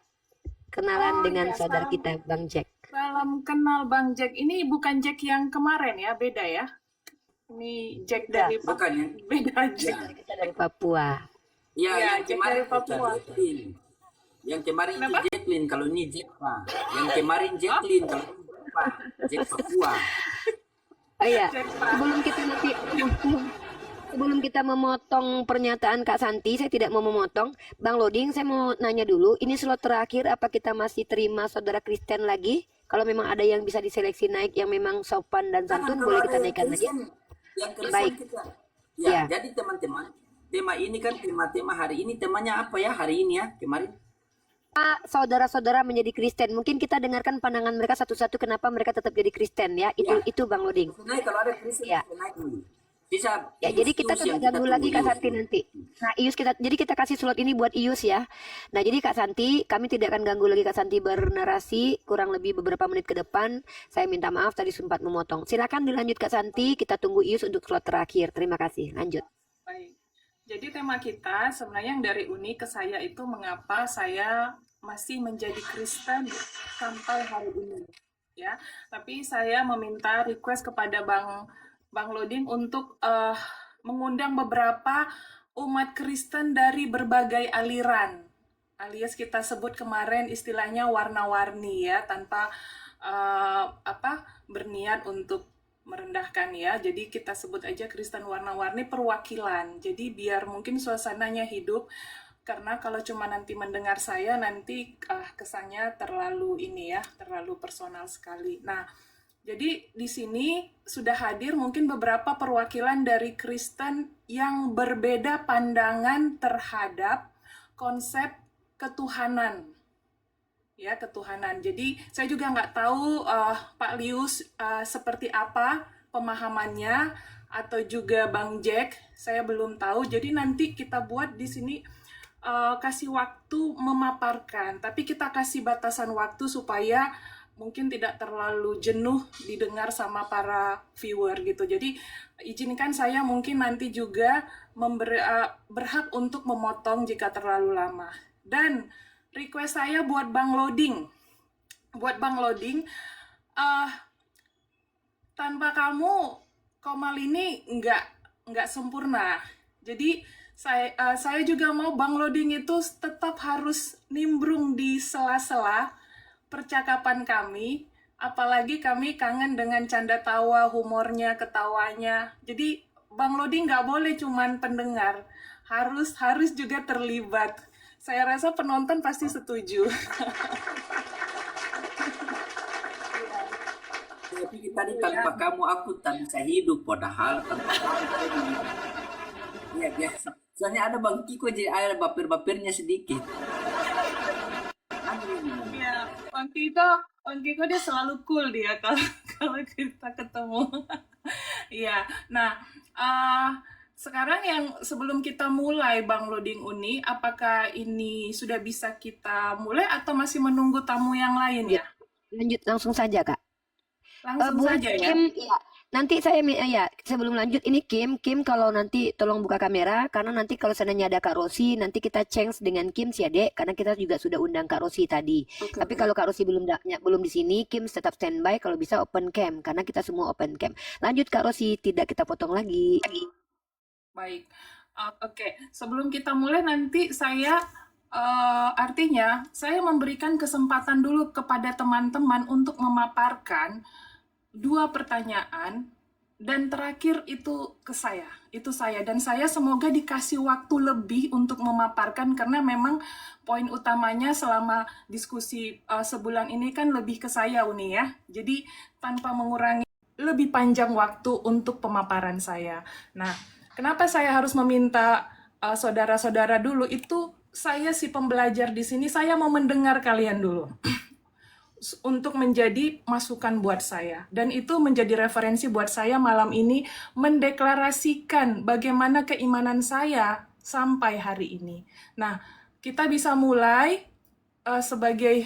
Kenalan dengan saudara kita Bang Jack. Salam kenal Bang Jack. Ini bukan Jack yang kemarin ya, beda ya. Ini Jack dari Bukan ya? Beda Jack. Kita dari Papua. Ya, Ya, yang Jack kemarin dari Papua. Jacqueline. Yang kemarin itu Kenapa? Jacqueline, kalau ini Jack Pak. Yang kemarin Jacqueline, kalau ini Jack Pak. Jack Papua. Oh iya, Jack, Pak. sebelum kita memotong pernyataan Kak Santi, saya tidak mau memotong. Bang Loding, saya mau nanya dulu, ini slot terakhir apa kita masih terima saudara Kristen lagi? Kalau memang ada yang bisa diseleksi naik yang memang sopan dan santun, Kalau boleh ada kita naikkan lagi. yang Kristen Baik. kita. Ya. Jadi teman-teman, tema ini kan tema hari ini, temanya apa ya hari ini ya, kemarin? Saudara-saudara menjadi Kristen, mungkin kita dengarkan pandangan mereka satu-satu kenapa mereka tetap jadi Kristen ya. Itu Bang Loding. Sebenarnya kalau ada Kristen, Ya. kita naik dulu. Bisa. Ya, jadi kita Ius yang tidak ganggu lagi tunggu, Kak Ius. Santi nanti. Nah, jadi kita kasih slot ini buat Ius ya. Nah, jadi Kak Santi, kami tidak akan ganggu lagi Kak Santi bernarasi kurang lebih beberapa menit ke depan. Saya minta maaf tadi sempat memotong. Silakan dilanjut Kak Santi, kita tunggu Ius untuk slot terakhir. Terima kasih. Lanjut. Baik. Jadi tema kita sebenarnya yang dari Uni ke saya itu mengapa saya masih menjadi Kristen sampai hari ini. Ya, tapi saya meminta request kepada Bang Loding untuk mengundang beberapa umat Kristen dari berbagai aliran, alias kita sebut kemarin istilahnya warna-warni ya, tanpa berniat untuk merendahkan ya. Jadi kita sebut aja Kristen warna-warni perwakilan. Jadi biar mungkin suasananya hidup. Karena kalau cuma nanti mendengar saya nanti kesannya terlalu terlalu personal sekali. Nah, jadi di sini sudah hadir mungkin beberapa perwakilan dari Kristen yang berbeda pandangan terhadap konsep ketuhanan. Ya, ketuhanan. Jadi saya juga nggak tahu Pak Lius seperti apa pemahamannya, atau juga Bang Jack, saya belum tahu. Jadi nanti kita buat di sini kasih waktu memaparkan, tapi kita kasih batasan waktu supaya mungkin tidak terlalu jenuh didengar sama para viewer gitu. Jadi izinkan saya mungkin nanti juga berhak untuk memotong jika terlalu lama. Dan request saya buat Bang Loding, tanpa kamu Komal ini nggak sempurna. Jadi saya juga mau Bang Loding itu tetap harus nimbrung di sela-sela percakapan kami, apalagi kami kangen dengan canda tawa, humornya, ketawanya. Jadi Bang Loding nggak boleh cuman pendengar, harus juga terlibat. Saya rasa penonton pasti setuju. Tapi tadi tanpa kamu aku tak bisa hidup, padahal tanpa kamu Ya biasa. Soalnya ada Bang Kiko jadi ada baper-bapernya sedikit. Aduh. Ya, Bang Kiko dia selalu cool dia kalau kalau kita ketemu. Iya. Nah, sekarang yang sebelum kita mulai Bang Loding Uni, apakah ini sudah bisa kita mulai atau masih menunggu tamu yang lain ya? Lanjut langsung saja, Kak. Langsung Buat saja ya. Kim, ya. Nanti saya ya sebelum lanjut ini Kim kalau nanti tolong buka kamera karena nanti kalau seandainya ada Kak Rosi nanti kita change dengan Kim ya Dek karena kita juga sudah undang Kak Rosi tadi. Oke, Tapi oke. kalau Kak Rosi belum di sini Kim tetap standby kalau bisa open cam karena kita semua open cam. Lanjut Kak Rosi tidak kita potong lagi. Baik. Oke, sebelum kita mulai nanti saya artinya saya memberikan kesempatan dulu kepada teman-teman untuk memaparkan 2 pertanyaan dan terakhir itu ke saya. Itu saya dan saya semoga dikasih waktu lebih untuk memaparkan karena memang poin utamanya selama diskusi sebulan ini kan lebih ke saya Uni ya. Jadi tanpa mengurangi lebih panjang waktu untuk pemaparan saya. Nah, kenapa saya harus meminta saudara-saudara dulu? Itu saya si pembelajar di sini, saya mau mendengar kalian dulu untuk menjadi masukan buat saya. Dan itu menjadi referensi buat saya malam ini mendeklarasikan bagaimana keimanan saya sampai hari ini. Nah, kita bisa mulai sebagai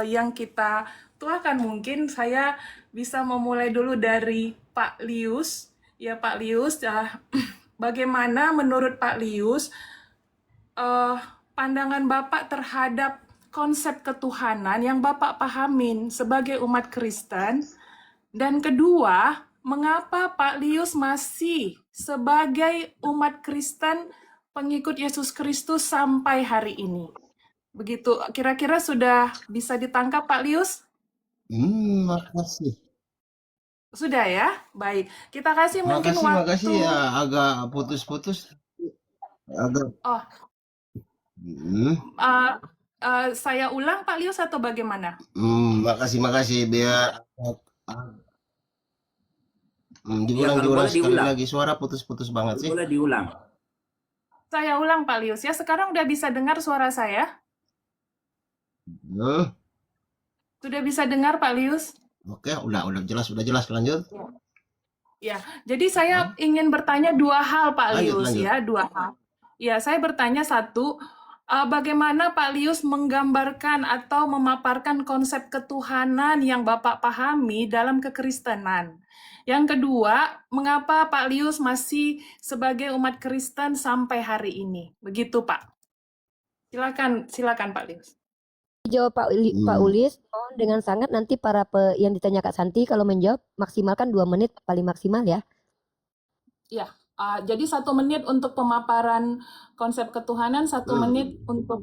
yang kita tuakan mungkin saya bisa memulai dulu dari Pak Lius. Ya Pak Lius, bagaimana menurut Pak Lius pandangan Bapak terhadap konsep ketuhanan yang Bapak pahamin sebagai umat Kristen? Dan kedua, mengapa Pak Lius masih sebagai umat Kristen pengikut Yesus Kristus sampai hari ini? Begitu, kira-kira sudah bisa ditangkap Pak Lius? Makasih. Sudah ya? Baik. Kita kasih mungkin Makasih waktu. ya, agak putus-putus. Agak. Oh, Hmm, saya ulang Pak Lius atau bagaimana? makasih biar Ya, kalau diulang boleh sekali diulang. lagi, suara putus-putus banget sih. Boleh diulang. Saya ulang Pak Lius ya. Sekarang udah bisa dengar suara saya? Hmm, Sudah bisa dengar Pak Lius? Oke, udah jelas, lanjut. Ya, jadi saya ingin bertanya 2 hal Pak Lanjut. Lius ya, 2 hal. Ya, saya bertanya satu, bagaimana Pak Lius menggambarkan atau memaparkan konsep ketuhanan yang Bapak pahami dalam kekristenan? Yang kedua, mengapa Pak Lius masih sebagai umat Kristen sampai hari ini? Begitu Pak. Silakan Pak Lius. Jawab Pak Ulis, mohon dengan sangat nanti yang ditanya Kak Santi kalau menjawab maksimalkan 2 menit paling maksimal ya. Ya, jadi 1 menit untuk pemaparan konsep ketuhanan, 1 menit untuk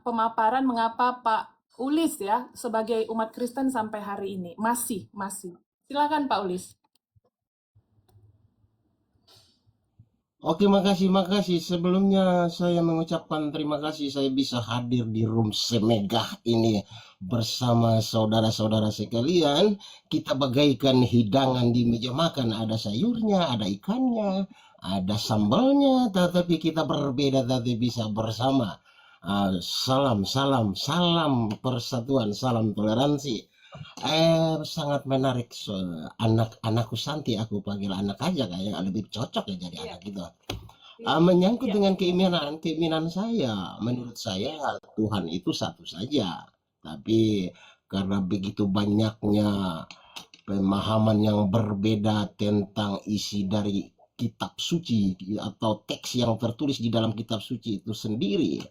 pemaparan mengapa Pak Ulis ya sebagai umat Kristen sampai hari ini masih. Silakan Pak Ulis. Oke, makasih. Sebelumnya saya mengucapkan terima kasih saya bisa hadir di room semegah ini bersama saudara-saudara sekalian. Kita bagaikan hidangan di meja makan, ada sayurnya, ada ikannya, ada sambalnya, tetapi kita berbeda tapi bisa bersama. Salam persatuan, salam toleransi. Sangat menarik anak-anakku Santi, aku panggil anak aja kayaknya lebih cocok ya jadi anak gitu. Menyangkut dengan keimanan saya, menurut saya Tuhan itu satu saja. Tapi karena begitu banyaknya pemahaman yang berbeda tentang isi dari kitab suci atau teks yang tertulis di dalam kitab suci itu sendiri,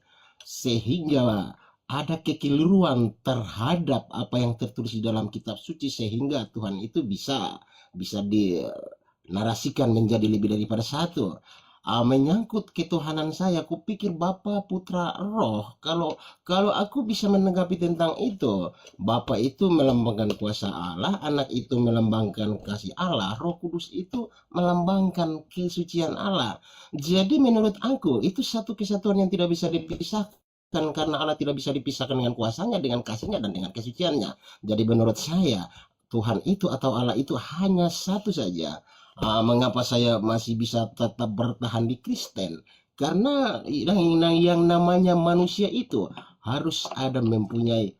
sehingga ada kekeliruan terhadap apa yang tertulis di dalam kitab suci sehingga Tuhan itu bisa dinarasikan menjadi lebih daripada satu. Menyangkut ketuhanan saya, aku pikir Bapa, Putra, Roh. Kalau aku bisa menanggapi tentang itu, Bapa itu melambangkan kuasa Allah, Anak itu melambangkan kasih Allah, Roh Kudus itu melambangkan kesucian Allah. Jadi menurut aku itu satu kesatuan yang tidak bisa dipisahkan. Karena Allah tidak bisa dipisahkan dengan kuasanya, dengan kasihnya, dan dengan kesuciannya. Jadi menurut saya, Tuhan itu atau Allah itu hanya satu saja. Mengapa saya masih bisa tetap bertahan di Kristen? Karena yang namanya manusia itu harus ada mempunyai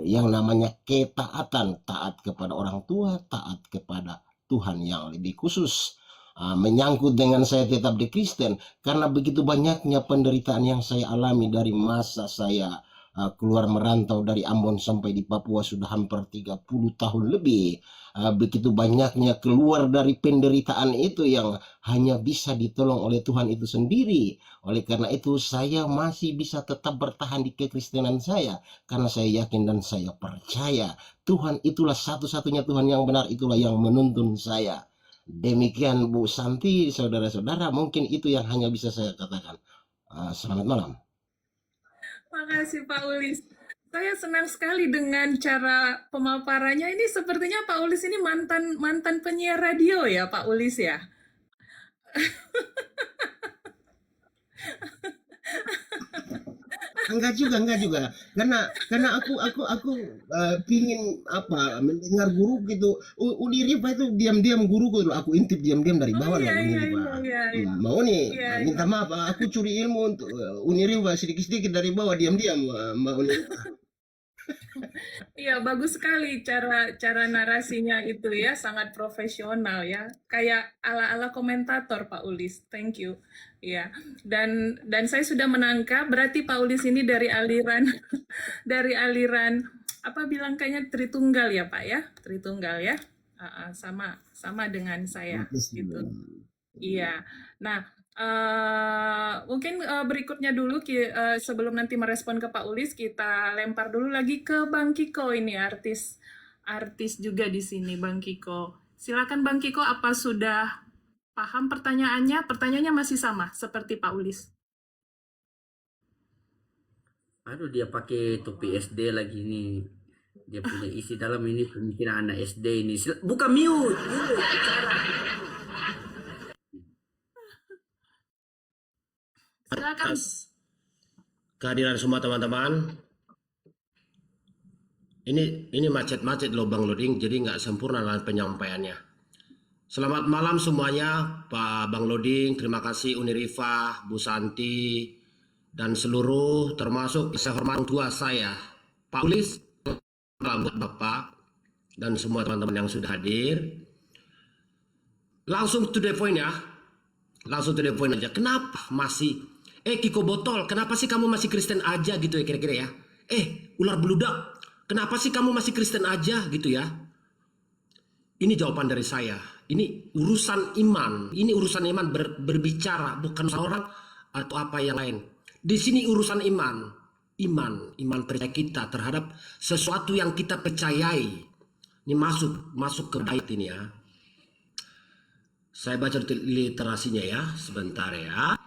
yang namanya ketaatan, taat kepada orang tua, taat kepada Tuhan yang lebih khusus. Menyangkut dengan saya tetap di Kristen, karena begitu banyaknya penderitaan yang saya alami dari masa saya keluar merantau dari Ambon sampai di Papua sudah hampir 30 tahun lebih. Begitu banyaknya keluar dari penderitaan itu yang hanya bisa ditolong oleh Tuhan itu sendiri. Oleh karena itu saya masih bisa tetap bertahan di kekristenan saya, karena saya yakin dan saya percaya Tuhan itulah satu-satunya Tuhan yang benar, itulah yang menuntun saya. Demikian Bu Santi, saudara-saudara, mungkin itu yang hanya bisa saya katakan. Selamat malam. Makasih Pak Ulis. Saya senang sekali dengan cara pemaparannya. Ini sepertinya Pak Ulis ini mantan penyiar radio ya, Pak Ulis ya. Enggak juga. Karena aku pingin mendengar guru gitu. Uniriva itu diam-diam guruku, aku intip diam-diam dari bawah lah Uniriva. Mau nih, minta maaf, aku curi ilmu untuk Uniriva sedikit-sedikit dari bawah diam-diam, Mbak Uniriva. Iya, bagus sekali cara narasinya itu ya, sangat profesional ya. Kayak ala-ala komentator Pak Ulis. Thank you. Ya. Dan saya sudah menangkap berarti Pak Ulis ini dari aliran dari aliran apa bilang kayaknya Tritunggal ya, Pak ya? Tritunggal ya. Sama dengan saya gitu. Iya. Nah, mungkin berikutnya dulu sebelum nanti merespon ke Pak Ulis, kita lempar dulu lagi ke Bang Kiko ini, artis juga di sini Bang Kiko. Silakan Bang Kiko, apa sudah paham pertanyaannya? Pertanyaannya masih sama seperti Pak Ulis. Aduh, dia pakai topi SD lagi nih. Dia punya isi dalam ini pemikiran anak SD ini. Buka mute. Silakan. Kehadiran semua teman-teman. Ini macet-macet loh Bang Loding, jadi nggak sempurna dalam penyampaiannya. Selamat malam semuanya, Pak Bang Loding. Terima kasih Uniriva, Bu Santi, dan seluruh termasuk saya hormat orang tua saya, Pak Ulis, Bapak, dan semua teman-teman yang sudah hadir. Langsung to the point ya. Langsung to the point aja. Kenapa masih Kiko Botol, kenapa sih kamu masih Kristen aja gitu ya kira-kira ya? Ular beludak, kenapa sih kamu masih Kristen aja gitu ya? Ini jawaban dari saya. Ini urusan iman. Ini urusan iman berbicara, bukan orang atau apa yang lain. Di sini urusan iman. Iman percaya kita terhadap sesuatu yang kita percayai. Ini masuk ke bait ini ya. Saya baca literasinya ya, sebentar ya.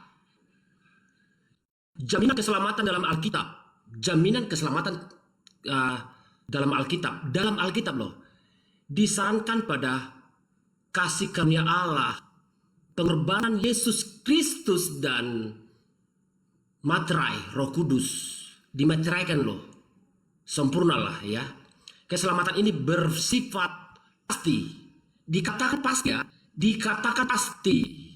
Jaminan keselamatan dalam Alkitab. Jaminan keselamatan dalam Alkitab. Dalam Alkitab loh. Disarankan pada kasih karunia Allah, pengorbanan Yesus Kristus dan materai Roh Kudus. Dimateraikan loh. Sempurnalah ya. Keselamatan ini bersifat pasti. Dikatakan pasti ya. Dikatakan pasti.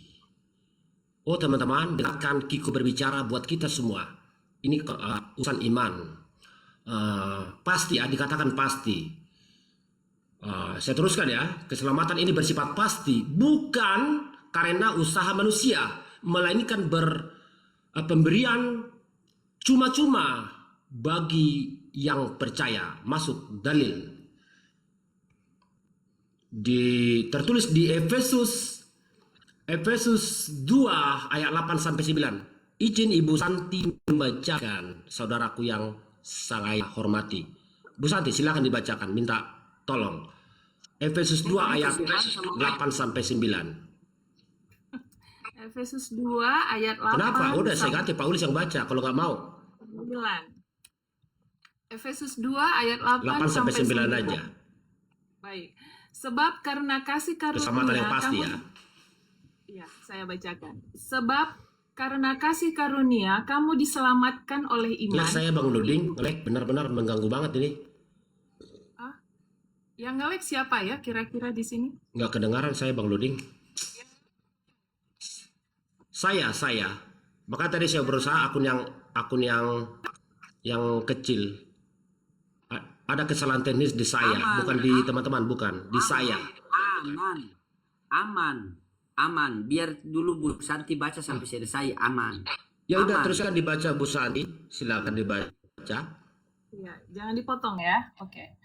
Oh teman-teman, dengarkan Kiko berbicara buat kita semua. Ini urusan iman. Pasti ya, dikatakan pasti. Saya teruskan ya. Keselamatan ini bersifat pasti. Bukan karena usaha manusia. Melainkan pemberian cuma-cuma bagi yang percaya. Masuk dalil. Tertulis di Efesus 2 ayat 8 sampai 9. Izin Ibu Santi membacakan, saudaraku yang saya hormati. Bu Santi silakan dibacakan, minta tolong. Efesus 2 ayat 8 sampai 9. Efesus 2 ayat 8. Kenapa? Udah saya ganti Pak Ulis yang baca kalau nggak mau. 9. Efesus 2 ayat 8 sampai 9 aja. Baik. Sebab karena kasih Keselamatan yang karunia pasti kamu ya. Ya, saya bacakan. Sebab karena kasih karunia kamu diselamatkan oleh iman. Saya Bang Loding, benar-benar mengganggu banget ini. Yang nge-lag siapa ya kira-kira di sini? Nggak kedengaran saya Bang Loding. Saya. Maka tadi saya berusaha akun yang kecil. Ada kesalahan teknis di saya, Aman, bukan di teman-teman, bukan di saya. Aman. Biar dulu Bu Santi baca sampai selesai, aman. Ya udah, Aman. teruskan dibaca Bu Santi, silakan dibaca. Ya, jangan dipotong ya. Oke.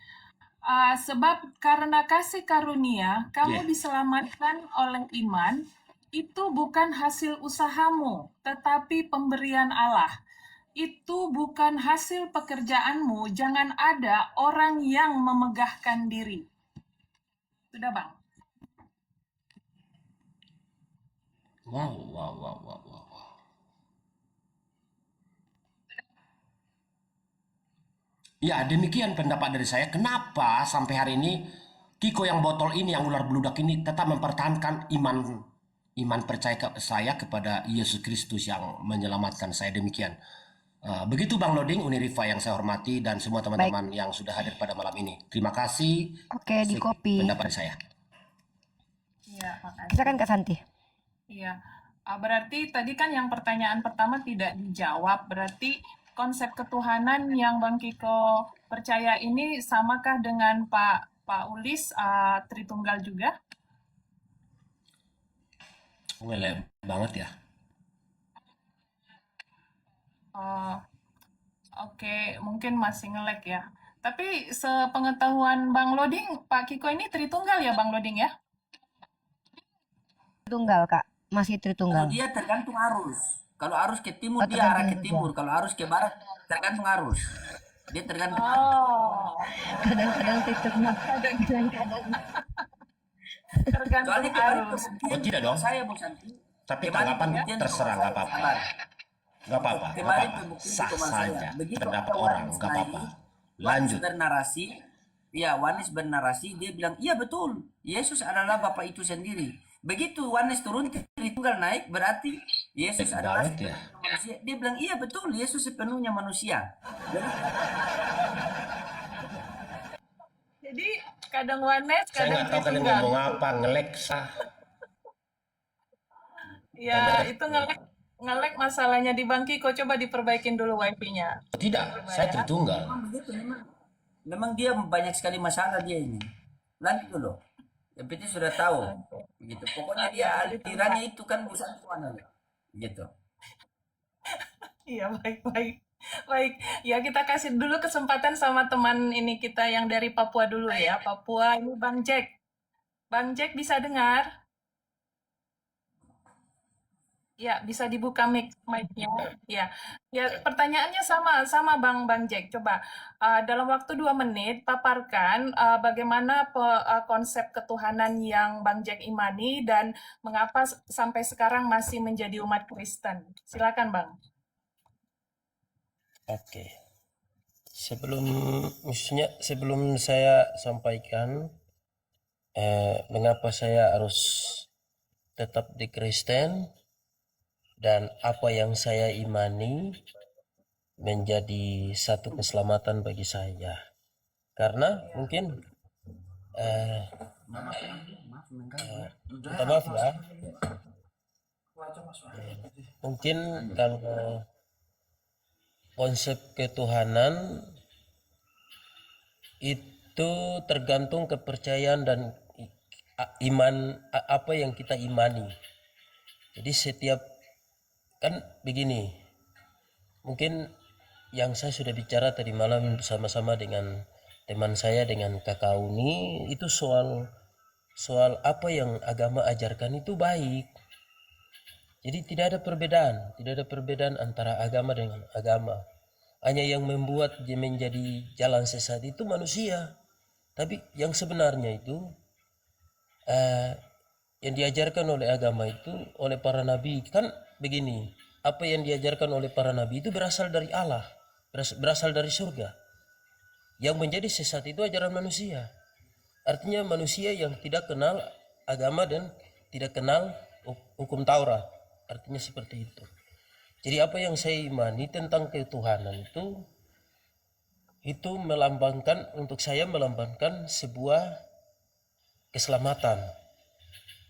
Sebab karena kasih karunia kamu diselamatkan oleh iman, itu bukan hasil usahamu, tetapi pemberian Allah. Itu bukan hasil pekerjaanmu, jangan ada orang yang memegahkan diri. Sudah, Bang? Wow. Ya, demikian pendapat dari saya. Kenapa sampai hari ini Kiko yang botol ini, yang ular beludak ini tetap mempertahankan iman percaya saya kepada Yesus Kristus yang menyelamatkan saya. Demikian. Begitu Bang Loding, Unirifa yang saya hormati, dan semua teman-teman yang sudah hadir pada malam ini. Terima kasih. Oke, di copy. Pendapat saya. Iya, makasih. Silakan Kak Santi. Iya, berarti tadi kan yang pertanyaan pertama tidak dijawab. Berarti konsep ketuhanan yang Bang Kiko percaya ini samakah dengan Pak Ulis Tritunggal juga? Ngelek banget ya. Oke, mungkin masih nge-lag ya. Tapi sepengetahuan Bang Loding, Pak Kiko ini Tritunggal ya Bang Loding ya? Tritunggal Kak, masih Tritunggal. Kalau dia tergantung arus. Kalau arus ke timur, Oh, dia arah ke tergantung timur. Kalau arus ke barat, tergantung arus. Dia tergantung. Oh, Kadang-kadang Tritunggal, kadang-kadang. tergantung Soalnya kemarin arus. Oh, tidak dong. saya Bu Santi. Tapi Kemarin tanggapan pembuktian terserah, sama nggak saya, apa-apa. sabar. Nggak apa-apa. Kemarin pembuktian Sah sama saja. saya. Begitu Pendapat ada orang, Wanis nggak apa-apa. naik, Lanjut. Wanis bernarasi, dia bilang, iya betul, Yesus adalah Bapa itu sendiri. Begitu Wanis turun, Tritunggal naik, berarti Yesus Baik adalah banget ya. manusia. Dia bilang, iya betul, Yesus sepenuhnya manusia. Jadi kadang Wanes, Saya kadang nggak tahu kalian Tritunggal. ngomong apa, ngelek sah. Ya, itu nge-lag masalahnya di Bang Kiko. Coba diperbaikin dulu wifi-nya. Tidak, saya Tritunggal. Memang begitu, memang dia banyak sekali masalah dia ini. Lanjut dulu. Yang penting sudah tahu. Begitu. Pokoknya dia alirannya itu kan bukan mana. Gitu. Iya, baik. Baik, ya kita kasih dulu kesempatan sama teman ini kita yang dari Papua dulu ya. Papua ini Bang Jack. Bang Jack bisa dengar? Ya, bisa dibuka mic-nya. Ya, pertanyaannya sama Bang Jack. Coba dalam waktu 2 menit paparkan bagaimana konsep ketuhanan yang Bang Jack imani dan mengapa sampai sekarang masih menjadi umat Kristen. Silakan Bang. Oke. Sebelum saya sampaikan mengapa saya harus tetap di Kristen dan apa yang saya imani menjadi satu keselamatan bagi saya. Karena mungkin minta maaf ya. Mungkin kalau konsep ketuhanan itu tergantung kepercayaan dan iman apa yang kita imani. Jadi setiap kan begini, mungkin yang saya sudah bicara tadi malam bersama-sama dengan teman saya, dengan Kakak Uni, itu soal apa yang agama ajarkan itu baik. Jadi tidak ada perbedaan antara agama dengan agama. Hanya yang membuat dia menjadi jalan sesat itu manusia. Tapi yang sebenarnya itu yang diajarkan oleh agama itu, oleh para nabi, kan begini, apa yang diajarkan oleh para nabi itu berasal dari Allah, berasal dari surga. Yang menjadi sesat itu ajaran manusia. Artinya manusia yang tidak kenal agama dan tidak kenal hukum Taurat. Artinya seperti itu. Jadi apa yang saya imani tentang ketuhanan itu melambangkan, untuk saya melambangkan sebuah keselamatan.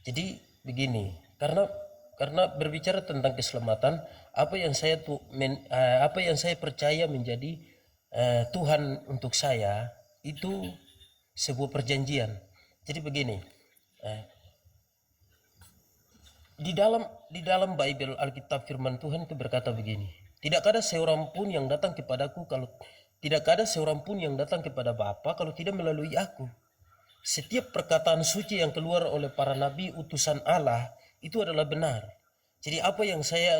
Jadi begini, karena karena berbicara tentang keselamatan, apa yang saya percaya menjadi Tuhan untuk saya itu sebuah perjanjian. Jadi begini, eh, di dalam Bible Alkitab firman Tuhan itu berkata begini, tidak ada seorang pun yang datang kepadaku kalau tidak ada seorang pun yang datang kepada Bapa kalau tidak melalui aku. Setiap perkataan suci yang keluar oleh para nabi utusan Allah itu adalah benar. Jadi apa yang saya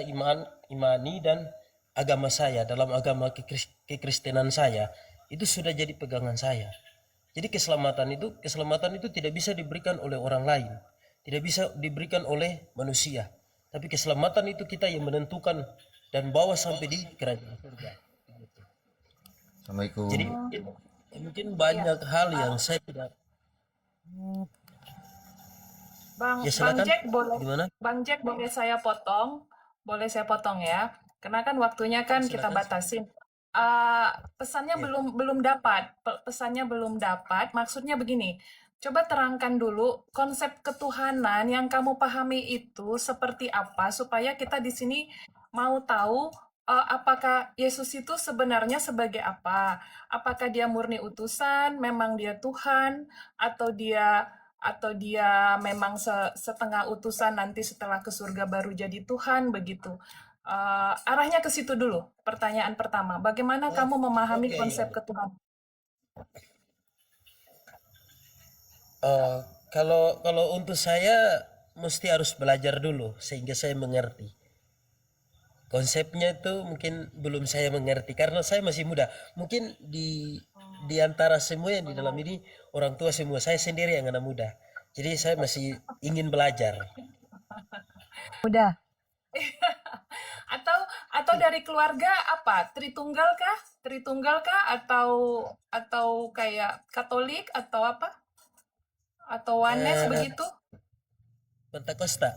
imani dan agama saya dalam agama kekristenan saya itu sudah jadi pegangan saya. Jadi keselamatan itu tidak bisa diberikan oleh orang lain, tidak bisa diberikan oleh manusia. Tapi keselamatan itu kita yang menentukan dan bawa sampai di kerajaan surga. Assalamualaikum. Jadi mungkin banyak hal yang saya tidak. Bang Ya silakan. Jack boleh Gimana? Bang Jack boleh saya potong? Boleh saya potong ya? Karena kan waktunya kan kita Silakan. batasin. Pesannya Ya. belum dapat. Pesannya belum dapat. Maksudnya begini. Coba terangkan dulu konsep ketuhanan yang kamu pahami itu seperti apa supaya kita di sini mau tahu apakah Yesus itu sebenarnya sebagai apa? Apakah dia murni utusan, memang dia Tuhan, atau dia memang setengah utusan nanti setelah ke surga baru jadi Tuhan begitu. Arahnya ke situ dulu. Pertanyaan pertama, bagaimana kamu memahami Oke. konsep ketuhanan? Kalau untuk saya mesti harus belajar dulu sehingga saya mengerti. Konsepnya itu mungkin belum saya mengerti karena saya masih muda. Mungkin di antara semua yang di dalam ini orang tua semua, saya sendiri yang anak muda. Jadi saya masih ingin belajar. Udah. Atau dari keluarga apa? Tritunggal kah? Tritunggal kah? Atau kayak Katolik atau apa? Atau Wanes Eh, begitu? Pentakosta.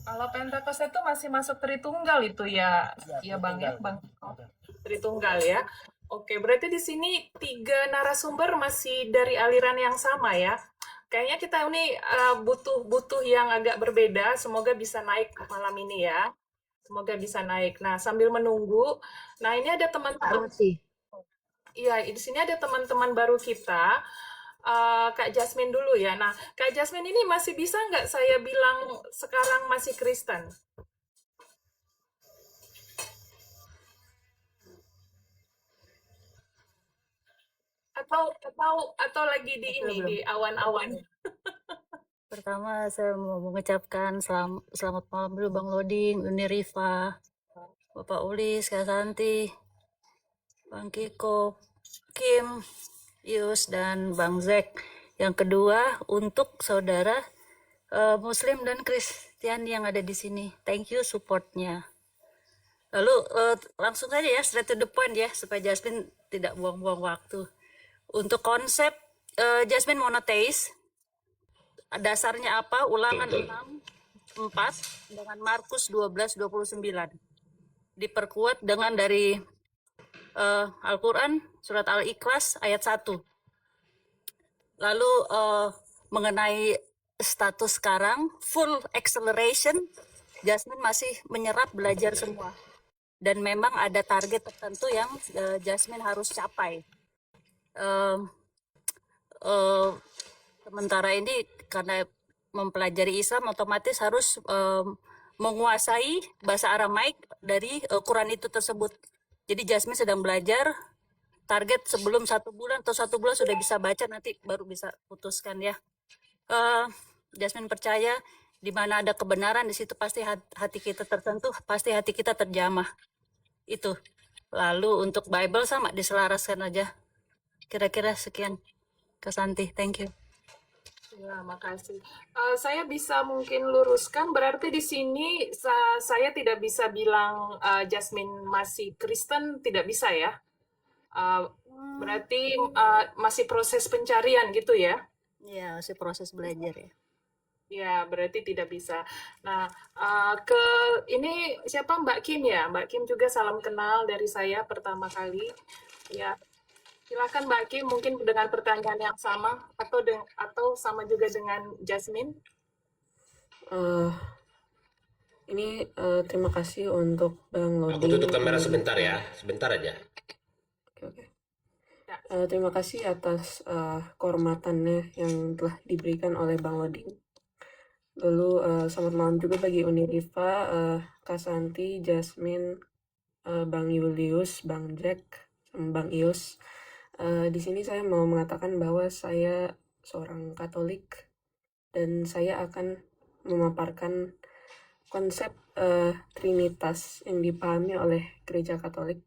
Kalau Pentakosta itu masih masuk Tritunggal itu ya, Ya, ya Bang ya, Tritunggal. Bang. Tritunggal ya. Oke, berarti di sini 3 narasumber masih dari aliran yang sama ya. Kayaknya kita ini butuh yang agak berbeda. Semoga bisa naik malam ini ya. Semoga bisa naik. Nah, sambil menunggu, nah ini ada teman-teman. Iya, di sini ada teman-teman baru kita. Kak Jasmine dulu ya. Nah, Kak Jasmine ini masih bisa nggak saya bilang sekarang masih Kristen? Atau lagi di ini Belum. di awan-awan. Pertama saya mau mengucapkan selamat malam dulu Bang Loding, Uni Rifa, Bapak Ulis, Kak Santi, Bang Kiko, Kim, Yus, dan Bang Zek. Yang kedua, untuk saudara Muslim dan Kristen yang ada di sini, thank you supportnya. Lalu langsung saja ya, straight to the point ya, supaya Jasmine tidak buang-buang waktu. Untuk konsep Jasmine monotheis, dasarnya apa? Ulangan 6:4 dengan Markus 12:29. Diperkuat dengan dari Al-Quran, surat Al-Ikhlas ayat 1. Lalu mengenai status sekarang, full acceleration, Jasmine masih menyerap belajar semua. Dan memang ada target tertentu yang Jasmine harus capai. Sementara ini karena mempelajari Islam otomatis harus menguasai bahasa Aramaik dari Quran itu tersebut. Jadi Jasmine sedang belajar, target sebelum 1 bulan atau 1 bulan sudah bisa baca, nanti baru bisa putuskan ya. Jasmine percaya di mana ada kebenaran di situ pasti hati kita tersentuh, pasti hati kita terjamah. Itu. Lalu untuk Bible sama diselaraskan aja. Kira-kira sekian. Kesanti, thank you. Ya, makasih. Saya bisa mungkin luruskan, berarti di sini saya tidak bisa bilang Jasmine masih Kristen, tidak bisa ya. Berarti masih proses pencarian gitu ya. Ya, masih proses belajar ya. Ya, berarti tidak bisa. Nah, ini siapa Mbak Kim ya? Mbak Kim juga salam kenal dari saya pertama kali. Ya, silakan Mbak Kim mungkin dengan pertanyaan yang sama atau sama juga dengan Jasmine. Eh, ini terima kasih untuk Bang Aku Lodi. tutup kamera sebentar ya, sebentar aja. Oke. Terima kasih atas kehormatannya yang telah diberikan oleh Bang Lodi. Lalu selamat malam juga bagi Uniriva, Kak Santi, Jasmine, Bang Julius, Bang Jack, sama Bang Ius. Di sini saya mau mengatakan bahwa saya seorang Katolik dan saya akan memaparkan konsep Trinitas yang dipahami oleh Gereja Katolik.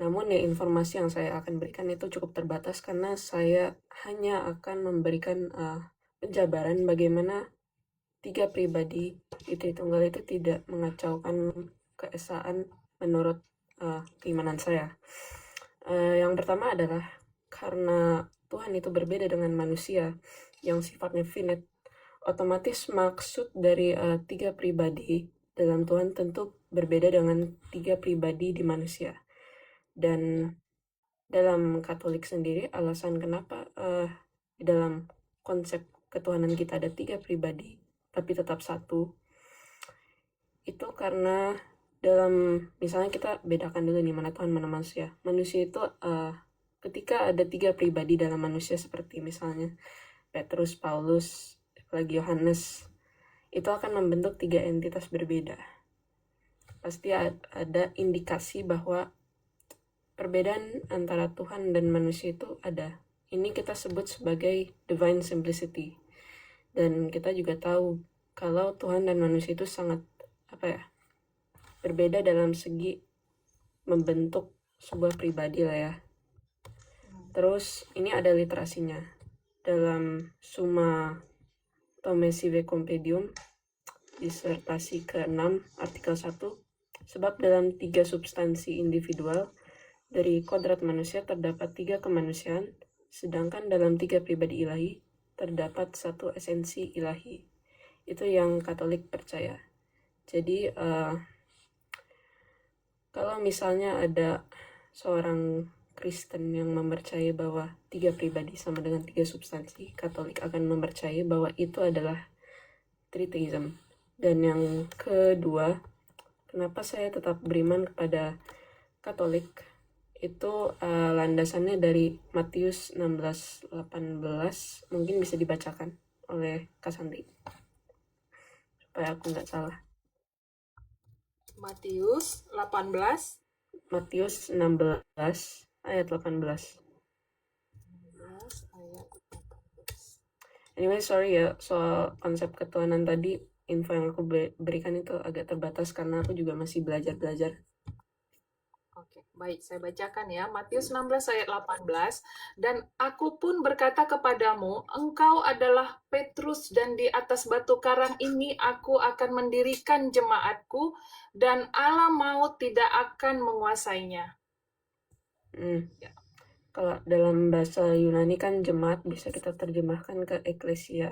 Namun ya informasi yang saya akan berikan itu cukup terbatas karena saya hanya akan memberikan penjabaran bagaimana tiga pribadi di Tritunggal itu tidak mengacaukan keesaan menurut keimanan saya. Yang pertama adalah karena Tuhan itu berbeda dengan manusia yang sifatnya finite, otomatis maksud dari tiga pribadi dalam Tuhan tentu berbeda dengan tiga pribadi di manusia. Dan dalam Katolik sendiri alasan kenapa di dalam konsep ketuhanan kita ada tiga pribadi tapi tetap satu itu karena dalam misalnya kita bedakan dulu nih mana Tuhan mana manusia. Manusia itu ketika ada tiga pribadi dalam manusia seperti misalnya Petrus, Paulus, lagi Yohanes, itu akan membentuk tiga entitas berbeda. Pasti ada indikasi bahwa perbedaan antara Tuhan dan manusia itu ada. Ini kita sebut sebagai divine simplicity. Dan kita juga tahu kalau Tuhan dan manusia itu sangat berbeda dalam segi membentuk sebuah pribadi lah ya. Terus ini ada literasinya. Dalam Summa Thomasiae Compendium, disertasi ke-6, artikel 1, sebab dalam tiga substansi individual dari kodrat manusia terdapat tiga kemanusiaan, sedangkan dalam tiga pribadi ilahi terdapat satu esensi ilahi. Itu yang Katolik percaya. Jadi kalau misalnya ada seorang Kristen yang mempercayai bahwa tiga pribadi sama dengan tiga substansi, Katolik akan mempercayai bahwa itu adalah Tritheism. Dan yang kedua, kenapa saya tetap beriman kepada Katolik? Itu landasannya dari Matius 16:18, mungkin bisa dibacakan oleh Kak Santi supaya aku nggak salah. Matius 18. Matius 16 ayat 18. Anyway, sorry ya soal konsep ketuhanan tadi, info yang aku berikan itu agak terbatas karena aku juga masih belajar. Oke, baik, saya bacakan ya. Matius 16 ayat 18. Dan aku pun berkata kepadamu, engkau adalah Petrus dan di atas batu karang ini aku akan mendirikan jemaatku dan alam maut tidak akan menguasainya. Ya. Kalau dalam bahasa Yunani kan jemaat bisa kita terjemahkan ke eklesia.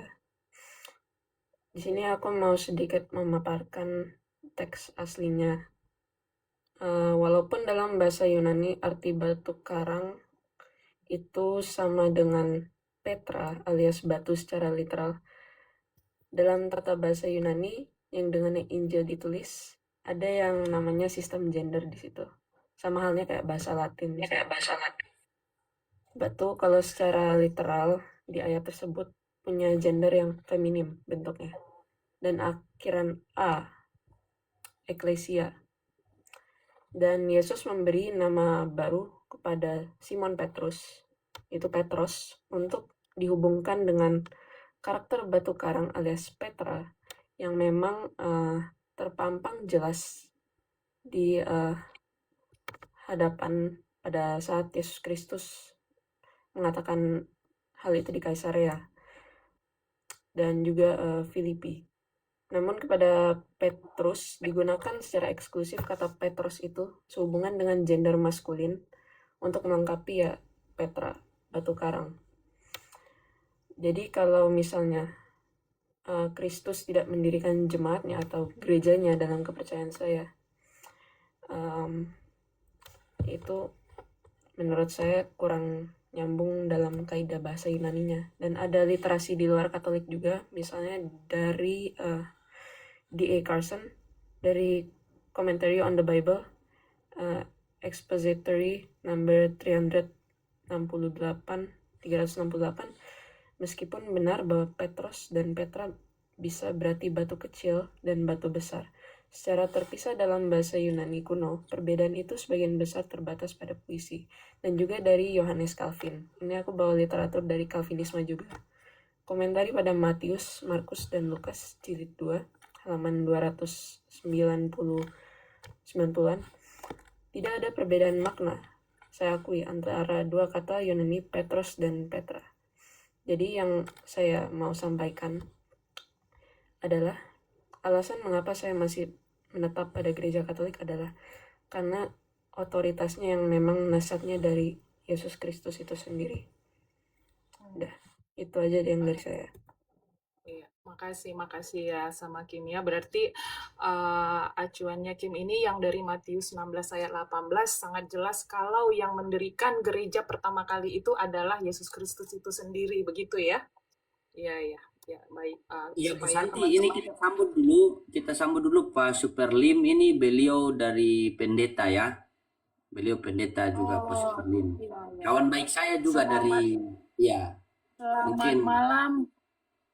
Di sini aku mau sedikit memaparkan teks aslinya. Walaupun dalam bahasa Yunani arti batu karang itu sama dengan Petra alias batu secara literal. Dalam tata bahasa Yunani yang dengan Injil ditulis, ada yang namanya sistem gender di situ. Sama halnya kayak bahasa Latin. Batu kalau secara literal di ayat tersebut punya gender yang feminim bentuknya. Dan akhiran A, eklesia. Dan Yesus memberi nama baru kepada Simon Petrus, itu Petros, untuk dihubungkan dengan karakter batu karang alias Petra yang memang terpampang jelas di hadapan pada saat Yesus Kristus mengatakan hal itu di Kaisarea dan juga Filipi. Namun kepada Petrus digunakan secara eksklusif kata Petros itu sehubungan dengan gender maskulin untuk melengkapi ya Petra, batu karang. Jadi kalau misalnya Kristus tidak mendirikan jemaatnya atau gerejanya dalam kepercayaan saya, itu menurut saya kurang nyambung dalam kaidah bahasa Yunaninya. Dan ada literasi di luar Katolik juga, misalnya dari D.A. Carson, dari Commentary on the Bible, Expository number 368, meskipun benar bahwa Petros dan Petra bisa berarti batu kecil dan batu besar. Secara terpisah dalam bahasa Yunani kuno, perbedaan itu sebagian besar terbatas pada puisi. Dan juga dari Yohanes Calvin. Ini aku bawa literatur dari Calvinisme juga. Komentari pada Matius, Markus, dan Lukas, jilid 2, halaman 290-an. Tidak ada perbedaan makna, saya akui, antara dua kata Yunani Petros dan Petra. Jadi yang saya mau sampaikan adalah alasan mengapa saya masih menetap pada gereja Katolik adalah karena otoritasnya yang memang nasabnya dari Yesus Kristus itu sendiri. Udah, itu aja yang dari saya. Iya, makasih ya sama Kim ya. Berarti acuannya Kim ini yang dari Matius 16 ayat 18 sangat jelas kalau yang mendirikan gereja pertama kali itu adalah Yesus Kristus itu sendiri, begitu ya? Iya, baik. Iya Bu Supaya Santi, ini kita sambut dulu Pak Superlim, ini beliau dari pendeta ya. Beliau pendeta juga Pak Superlim. iya. Kawan baik saya juga dari ya. Selamat Mungkin malam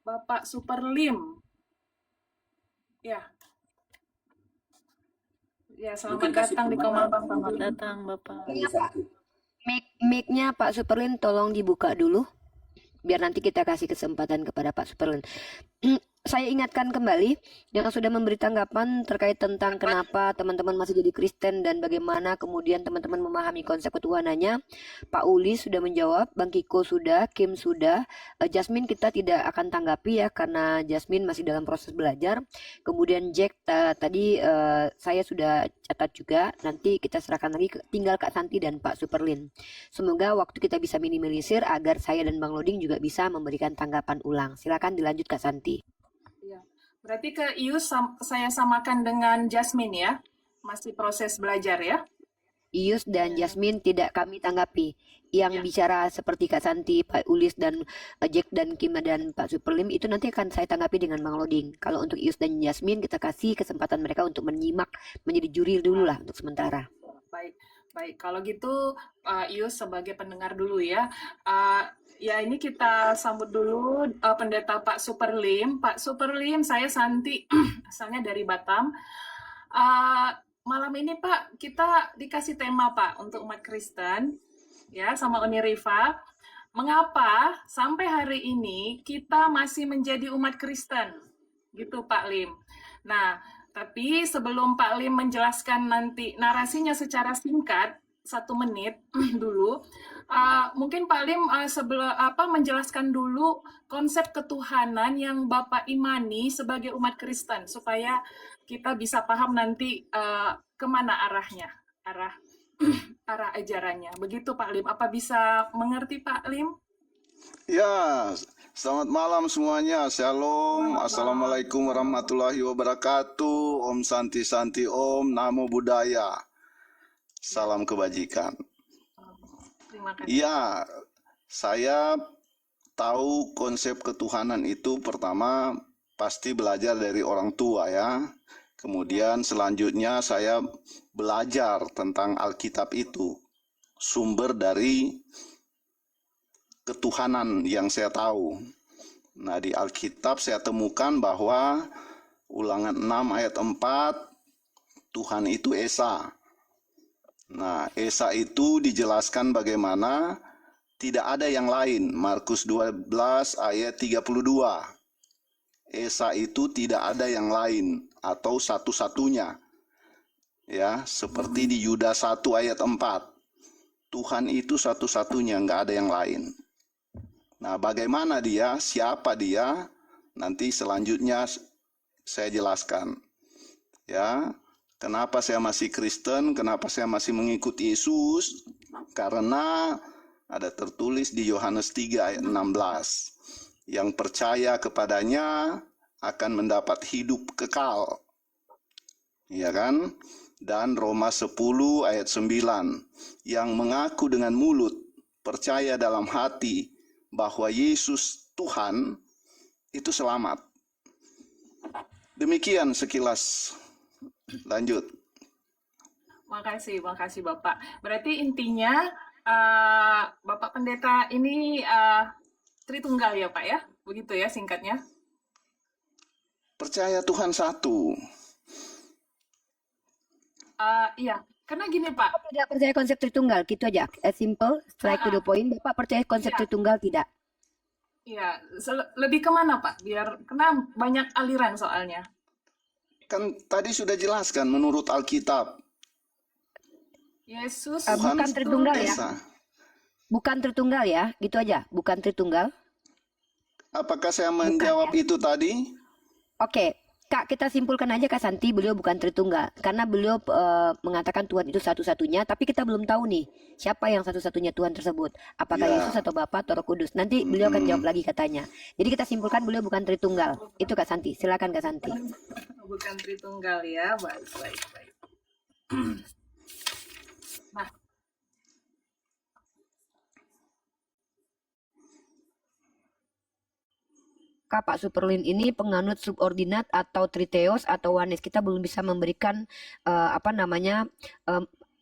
Bapak Superlim. Ya, selamat mungkin kasih datang di pemahaman Komabang Selamat Bapak. datang Bapak. Bu Santi. Mic-nya Pak Superlin tolong dibuka dulu, biar nanti kita kasih kesempatan kepada Pak Superlin. Saya ingatkan kembali yang sudah memberi tanggapan terkait tentang kenapa teman-teman masih jadi Kristen dan bagaimana kemudian teman-teman memahami konsep ketuhanannya. Pak Uli sudah menjawab, Bang Kiko sudah, Kim sudah, Jasmine kita tidak akan tanggapi ya karena Jasmine masih dalam proses belajar. Kemudian Jack tadi saya sudah catat juga, nanti kita serahkan lagi tinggal Kak Santi dan Pak Superlin. Semoga waktu kita bisa minimalisir agar saya dan Bang Loding juga bisa memberikan tanggapan ulang. Silakan dilanjut Kak Santi. Iya. Berarti ke Ius saya samakan dengan Jasmine ya. Masih proses belajar ya. Ius dan Jasmine tidak kami tanggapi. Yang bicara seperti Kak Santi, Pak Ulis dan Jack dan Kim dan Pak Superlim itu nanti akan saya tanggapi dengan Bang Loding. Kalau untuk Ius dan Jasmine kita kasih kesempatan mereka untuk menyimak menjadi juri dulu lah untuk sementara. Baik. Kalau gitu Ius sebagai pendengar dulu ya. Ya ini kita sambut dulu pendeta Pak Superlim. Pak Superlim, saya Santi, asalnya dari Batam. Malam ini Pak, kita dikasih tema Pak untuk umat Kristen, ya sama Uniriva. Mengapa sampai hari ini kita masih menjadi umat Kristen? Gitu Pak Lim. Nah, tapi sebelum Pak Lim menjelaskan nanti narasinya secara singkat, 1 menit dulu, mungkin Pak Lim menjelaskan dulu konsep ketuhanan yang Bapak imani sebagai umat Kristen, supaya kita bisa paham nanti kemana arahnya, arah ajarannya. Begitu Pak Lim, apa bisa mengerti Pak Lim? Ya, selamat malam semuanya. Shalom. Assalamualaikum warahmatullahi wabarakatuh. Om Santi Santi Om. Namo Buddhaya. Salam kebajikan. Terima kasih. Ya, saya tahu konsep ketuhanan itu pertama pasti belajar dari orang tua ya. Kemudian selanjutnya saya belajar tentang Alkitab itu. Sumber dari ketuhanan yang saya tahu. Nah, di Alkitab saya temukan bahwa Ulangan 6 ayat 4 Tuhan itu Esa. Nah, Esa itu dijelaskan bagaimana tidak ada yang lain. Markus 12 ayat 32. Esa itu tidak ada yang lain atau satu-satunya. Ya, seperti di Yudas 1 ayat 4. Tuhan itu satu-satunya, nggak ada yang lain. Nah, bagaimana dia? Siapa dia? Nanti selanjutnya saya jelaskan. Ya, kenapa saya masih Kristen? Kenapa saya masih mengikuti Yesus? Karena ada tertulis di Yohanes 3 ayat 16. Yang percaya kepadanya akan mendapat hidup kekal. Ya kan? Dan Roma 10 ayat 9. Yang mengaku dengan mulut percaya dalam hati bahwa Yesus Tuhan, itu selamat. Demikian sekilas. Lanjut. Makasih Bapak. Berarti intinya Bapak Pendeta ini Tritunggal ya Pak ya? Begitu ya singkatnya? Percaya Tuhan satu. Iya, karena gini Pak. Tidak percaya konsep Tritunggal, gitu aja. Simple, straight to the point. Bapak percaya konsep Iya. Tritunggal tidak? Iya, lebih kemana Pak? Biar kena banyak aliran soalnya. Kan tadi sudah jelaskan menurut Alkitab. Yesus Tuhan Bukan Tritunggal ya? Esa. Bukan Tritunggal ya, gitu aja. Bukan Tritunggal. Apakah saya menjawab itu tadi? Oke, Kak, kita simpulkan aja Kak Santi, beliau bukan Tritunggal. Karena beliau mengatakan Tuhan itu satu-satunya, tapi kita belum tahu nih, siapa yang satu-satunya Tuhan tersebut. Apakah Ya. Yesus atau Bapa atau Roh Kudus. Nanti beliau akan jawab lagi katanya. Jadi kita simpulkan beliau bukan Tritunggal. Itu Kak Santi, silakan Kak Santi. bukan Tritunggal ya. Baik. Nah, Kak, Pak Superlin ini penganut subordinat atau triteos atau wanes. Kita belum bisa memberikan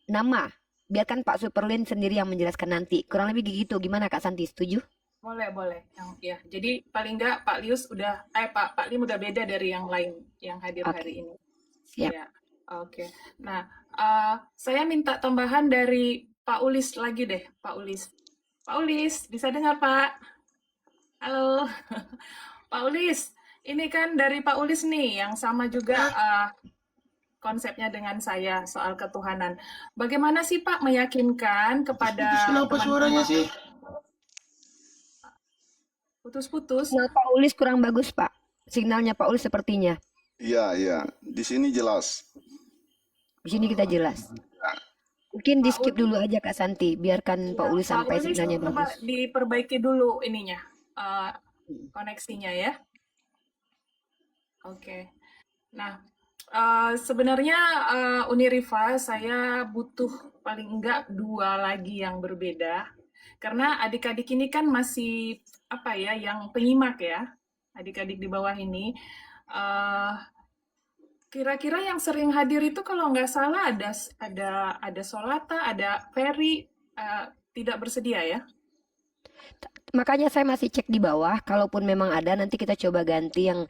nama. Biarkan Pak Superlin sendiri yang menjelaskan nanti. Kurang lebih gitu. Gimana Kak Santi? Setuju? boleh. Ya, jadi paling enggak Pak Lius udah, Pak Lim udah beda dari yang lain yang hadir Oke. hari ini. Siap. Ya, oke. Nah, saya minta tambahan dari Pak Ulis lagi deh, Pak Ulis. Pak Ulis, bisa dengar Pak? Halo, Pak Ulis. Ini kan dari Pak Ulis nih, yang sama juga konsepnya dengan saya soal ketuhanan. Bagaimana sih Pak meyakinkan kepada Kenapa suaranya sih? Putus-putus? Signal Pak Ulis kurang bagus, Pak. Signalnya Pak Ulis sepertinya. Iya. Di sini jelas. Di sini kita jelas. Mungkin di skip dulu aja Kak Santi, biarkan Pak Ulis sampai Pak Ulis signalnya coba bagus. diperbaiki dulu ininya, koneksinya ya. Oke. Nah, sebenarnya Uniriva saya butuh paling enggak 2 lagi yang berbeda. Karena adik-adik ini kan masih yang penyimak ya. Adik-adik di bawah ini. Kira-kira yang sering hadir itu kalau nggak salah ada Solata, ada Ferry, tidak bersedia ya? Makanya saya masih cek di bawah, kalaupun memang ada nanti kita coba ganti yang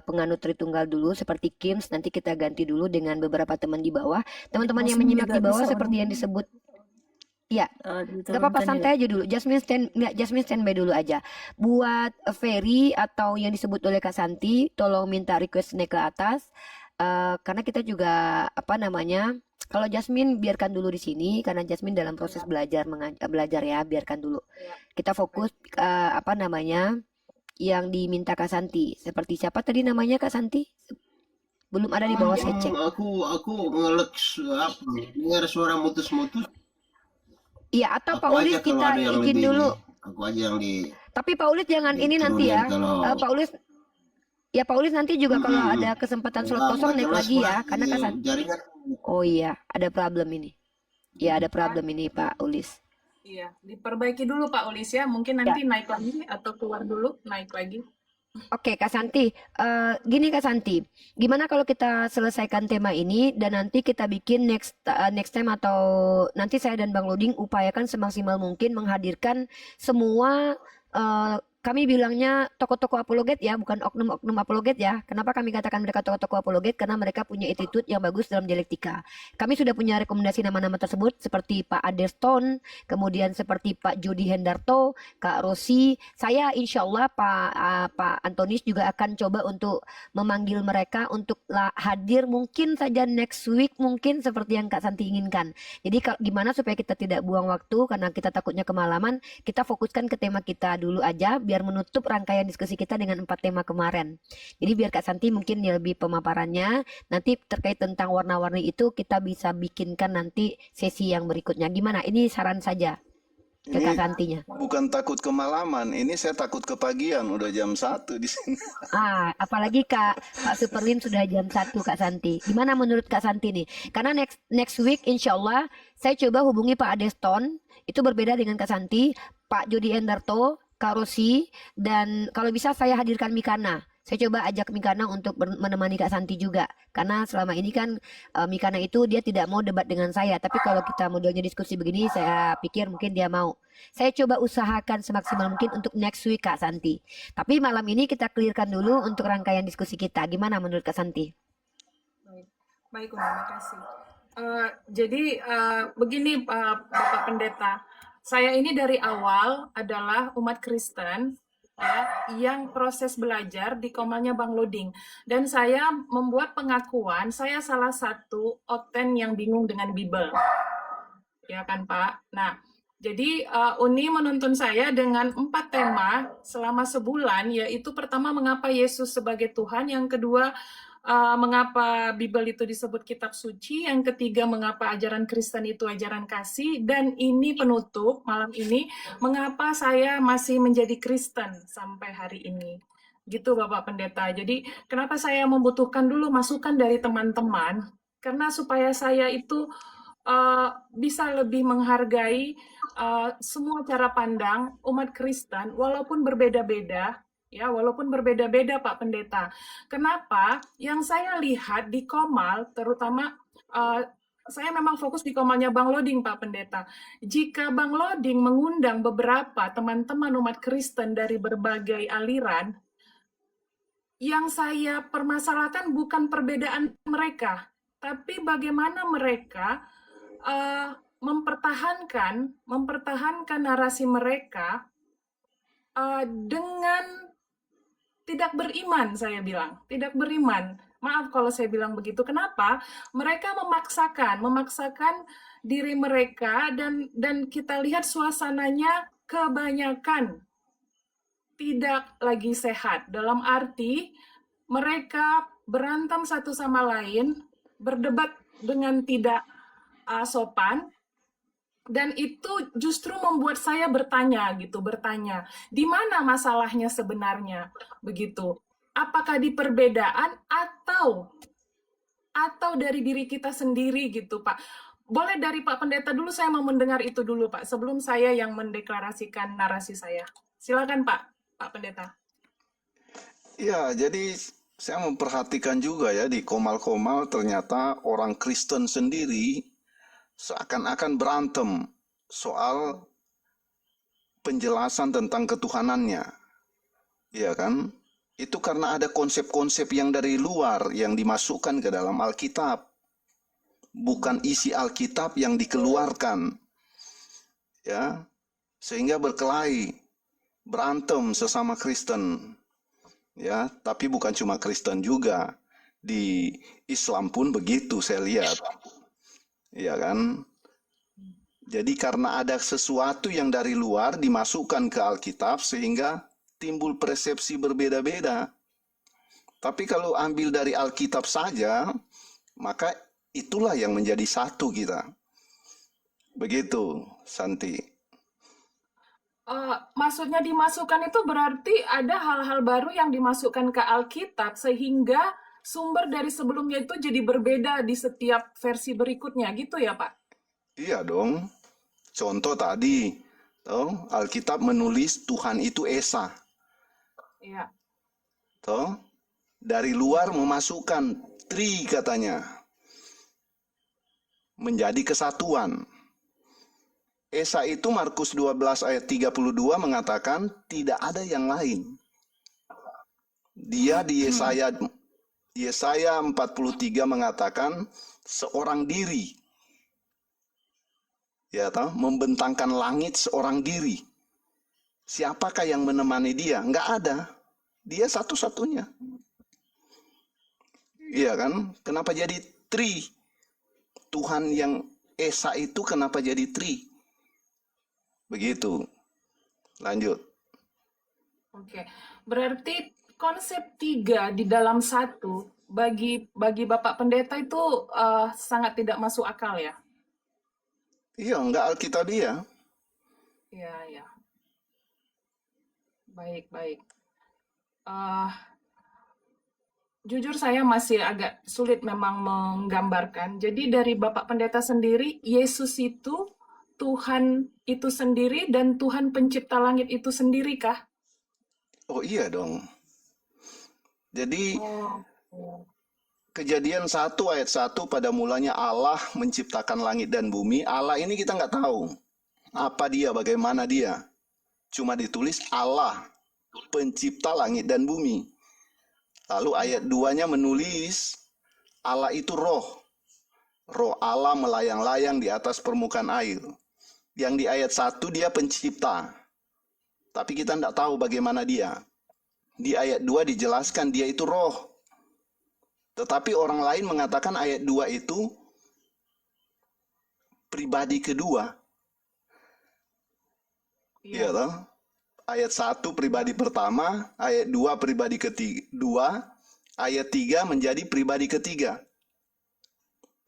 penganut Tritunggal dulu seperti Kims, nanti kita ganti dulu dengan beberapa teman di bawah. Teman-teman yang menyimak di bawah seperti yang disebut. Ya, gak apa-apa, santai aja dulu. Jasmine standby dulu aja. Buat Ferry atau yang disebut oleh Kak Santi, tolong minta request naik ke atas. Karena kita juga kalau Jasmine biarkan dulu di sini karena Jasmine dalam proses belajar ya, biarkan dulu. Kita fokus yang diminta Kak Santi. Seperti siapa tadi namanya Kak Santi? Belum ada di bawah saya cek. Aku ngelek dengar suara mutus-mutus. Iya, atau Aku Pak Ulis aja kalau kita ada yang izin lebih dulu. Aku aja yang di Tapi Pak Ulis jangan ini nanti ya. Pak Ulis nanti juga kalau ada kesempatan slot kosong naik lagi ya, karena Kak Santi. jaringan. Oh iya, ada problem ini. Ya, ada problem ini Pak Ulis. Iya, diperbaiki dulu Pak Ulis ya. Mungkin nanti naik lagi atau keluar dulu, naik lagi. Oke, Kak Santi. Gini Kak Santi, gimana kalau kita selesaikan tema ini dan nanti kita bikin next time atau nanti saya dan Bang Loding upayakan semaksimal mungkin menghadirkan semua kami bilangnya tokoh-tokoh apologet ya, bukan oknum-oknum apologet ya. Kenapa kami katakan mereka tokoh-tokoh apologet? Karena mereka punya attitude yang bagus dalam dialektika. Kami sudah punya rekomendasi nama-nama tersebut seperti Pak Aderston, kemudian seperti Pak Jody Hendarto, Kak Rosi. Saya insya Allah Pak Antonis juga akan coba untuk memanggil mereka untuk hadir mungkin saja next week, mungkin seperti yang Kak Santi inginkan. Jadi gimana supaya kita tidak buang waktu karena kita takutnya kemalaman, kita fokuskan ke tema kita dulu aja biar menutup rangkaian diskusi kita dengan 4 tema kemarin. Jadi biar Kak Santi mungkin lebih pemaparannya, nanti terkait tentang warna-warni itu kita bisa bikinkan nanti sesi yang berikutnya. Gimana? Ini saran saja. ke Kak Ini Santinya. bukan takut kemalaman, ini saya takut kepagian, udah jam 1 di sini. Apalagi Pak Superlim sudah jam 1 Kak Santi. Gimana menurut Kak Santi nih? Karena next week insya Allah saya coba hubungi Pak Adeston. Itu berbeda dengan Kak Santi. Pak Jody Endarto, Kak Rosi, dan kalau bisa saya hadirkan Mikana. Saya coba ajak Mikana untuk menemani Kak Santi juga. Karena selama ini kan Mikana itu dia tidak mau debat dengan saya. Tapi kalau kita modelnya diskusi begini, saya pikir mungkin dia mau. Saya coba usahakan semaksimal mungkin untuk next week Kak Santi. Tapi malam ini kita clearkan dulu untuk rangkaian diskusi kita. Gimana menurut Kak Santi? Baik, terima kasih. Jadi begini Bapak Pendeta, saya ini dari awal adalah umat Kristen ya, yang proses belajar di komalnya Bang Loding. Dan saya membuat pengakuan, saya salah satu oten yang bingung dengan Bible. Ya kan Pak? Nah, jadi Uni menuntun saya dengan 4 tema selama sebulan, yaitu pertama mengapa Yesus sebagai Tuhan, yang kedua mengapa Bible itu disebut kitab suci, yang ketiga mengapa ajaran Kristen itu ajaran kasih, dan ini penutup malam ini mengapa saya masih menjadi Kristen sampai hari ini. Gitu Bapak Pendeta. Jadi kenapa saya membutuhkan dulu masukan dari teman-teman, karena supaya saya itu bisa lebih menghargai semua cara pandang umat Kristen walaupun berbeda-beda. Ya, walaupun berbeda-beda Pak Pendeta. Kenapa? Yang saya lihat di Komal, terutama saya memang fokus di Komalnya Bang Loding Pak Pendeta. Jika Bang Loding mengundang beberapa teman-teman umat Kristen dari berbagai aliran, yang saya permasalahkan bukan perbedaan mereka, tapi bagaimana mereka mempertahankan narasi mereka dengan tidak beriman, saya bilang. Tidak beriman. Maaf kalau saya bilang begitu. Kenapa? Mereka memaksakan diri mereka, dan kita lihat suasananya kebanyakan tidak lagi sehat. Dalam arti mereka berantem satu sama lain, berdebat dengan tidak sopan, dan itu justru membuat saya bertanya, di mana masalahnya sebenarnya, begitu? Apakah di perbedaan atau dari diri kita sendiri, gitu, Pak? Boleh dari Pak Pendeta dulu, saya mau mendengar itu dulu, Pak, sebelum saya yang mendeklarasikan narasi saya. Silakan, Pak Pendeta. Ya, jadi saya memperhatikan juga ya di Komal-Komal ternyata orang Kristen sendiri seakan-akan berantem soal penjelasan tentang ketuhanannya. Ya kan? Itu karena ada konsep-konsep yang dari luar yang dimasukkan ke dalam Alkitab. Bukan isi Alkitab yang dikeluarkan. Ya. Sehingga berkelahi, berantem sesama Kristen. Ya, tapi bukan cuma Kristen juga. Di Islam pun begitu saya lihat. Ya kan? Jadi karena ada sesuatu yang dari luar dimasukkan ke Alkitab sehingga timbul persepsi berbeda-beda. Tapi kalau ambil dari Alkitab saja, maka itulah yang menjadi satu kita. Begitu, Santi. Maksudnya dimasukkan itu berarti ada hal-hal baru yang dimasukkan ke Alkitab sehingga sumber dari sebelumnya itu jadi berbeda di setiap versi berikutnya, gitu ya Pak? Iya dong. Contoh tadi, Alkitab menulis Tuhan itu Esa. Iya. Dari luar memasukkan tri katanya. Menjadi kesatuan. Esa itu Markus 12 ayat 32 mengatakan tidak ada yang lain. Dia di Yesaya 43 mengatakan seorang diri. Ya, membentangkan langit seorang diri. Siapakah yang menemani dia? Enggak ada. Dia satu-satunya. Iya kan? Kenapa jadi tri? Tuhan yang Esa itu kenapa jadi tri? Begitu. Lanjut. Oke. Berarti konsep 3 di dalam 1 bagi Bapak Pendeta itu sangat tidak masuk akal ya? Iya, enggak Alkitabiah. Ya, ya. Baik, baik. Eh, Jujur saya masih agak sulit memang menggambarkan. Jadi dari Bapak Pendeta sendiri, Yesus itu Tuhan itu sendiri dan Tuhan pencipta langit itu sendiri kah? Oh iya dong. Jadi Oh, Kejadian 1 ayat 1, pada mulanya Allah menciptakan langit dan bumi. Allah ini kita nggak tahu apa dia, bagaimana dia. Cuma ditulis Allah pencipta langit dan bumi. Lalu ayat 2-nya menulis Allah itu roh. Roh Allah melayang-layang di atas permukaan air. Yang di ayat 1 dia pencipta. Tapi kita tidak tahu bagaimana dia. Di ayat 2 dijelaskan dia itu roh. Tetapi orang lain mengatakan ayat 2 itu pribadi kedua. Iya toh? Ayat 1 pribadi pertama, ayat 2 pribadi kedua, ayat 3 menjadi pribadi ketiga.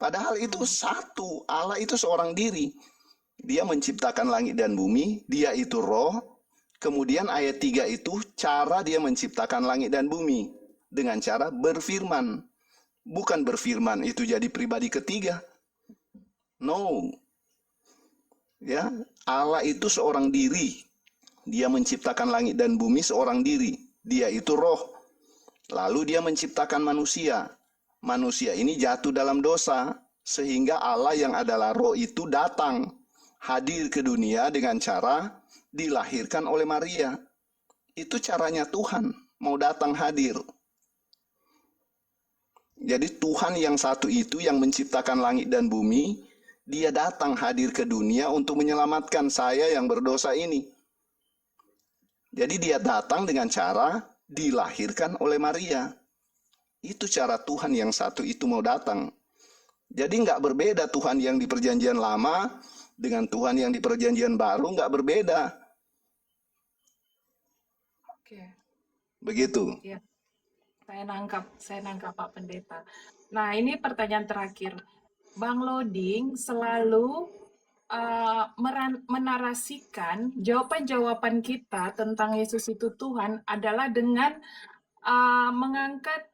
Padahal itu satu, Allah itu seorang diri. Dia menciptakan langit dan bumi, dia itu roh. Kemudian ayat 3 itu cara dia menciptakan langit dan bumi. Dengan cara berfirman. Bukan berfirman itu jadi pribadi ketiga. No. Ya, Allah itu seorang diri. Dia menciptakan langit dan bumi seorang diri. Dia itu roh. Lalu dia menciptakan manusia. Manusia ini jatuh dalam dosa. Sehingga Allah yang adalah roh itu datang. Hadir ke dunia dengan cara dilahirkan oleh Maria. Itu caranya Tuhan. Mau datang hadir. Jadi Tuhan yang satu itu yang menciptakan langit dan bumi. Dia datang hadir ke dunia untuk menyelamatkan saya yang berdosa ini. Jadi dia datang dengan cara dilahirkan oleh Maria. Itu cara Tuhan yang satu itu mau datang. Jadi nggak berbeda Tuhan yang di perjanjian lama dengan Tuhan yang di perjanjian baru, nggak berbeda. oke. Begitu. Ya, saya nangkap Pak Pendeta. Nah, ini pertanyaan terakhir. Bang Loding selalu menarasikan jawaban-jawaban kita tentang Yesus itu Tuhan adalah dengan mengangkat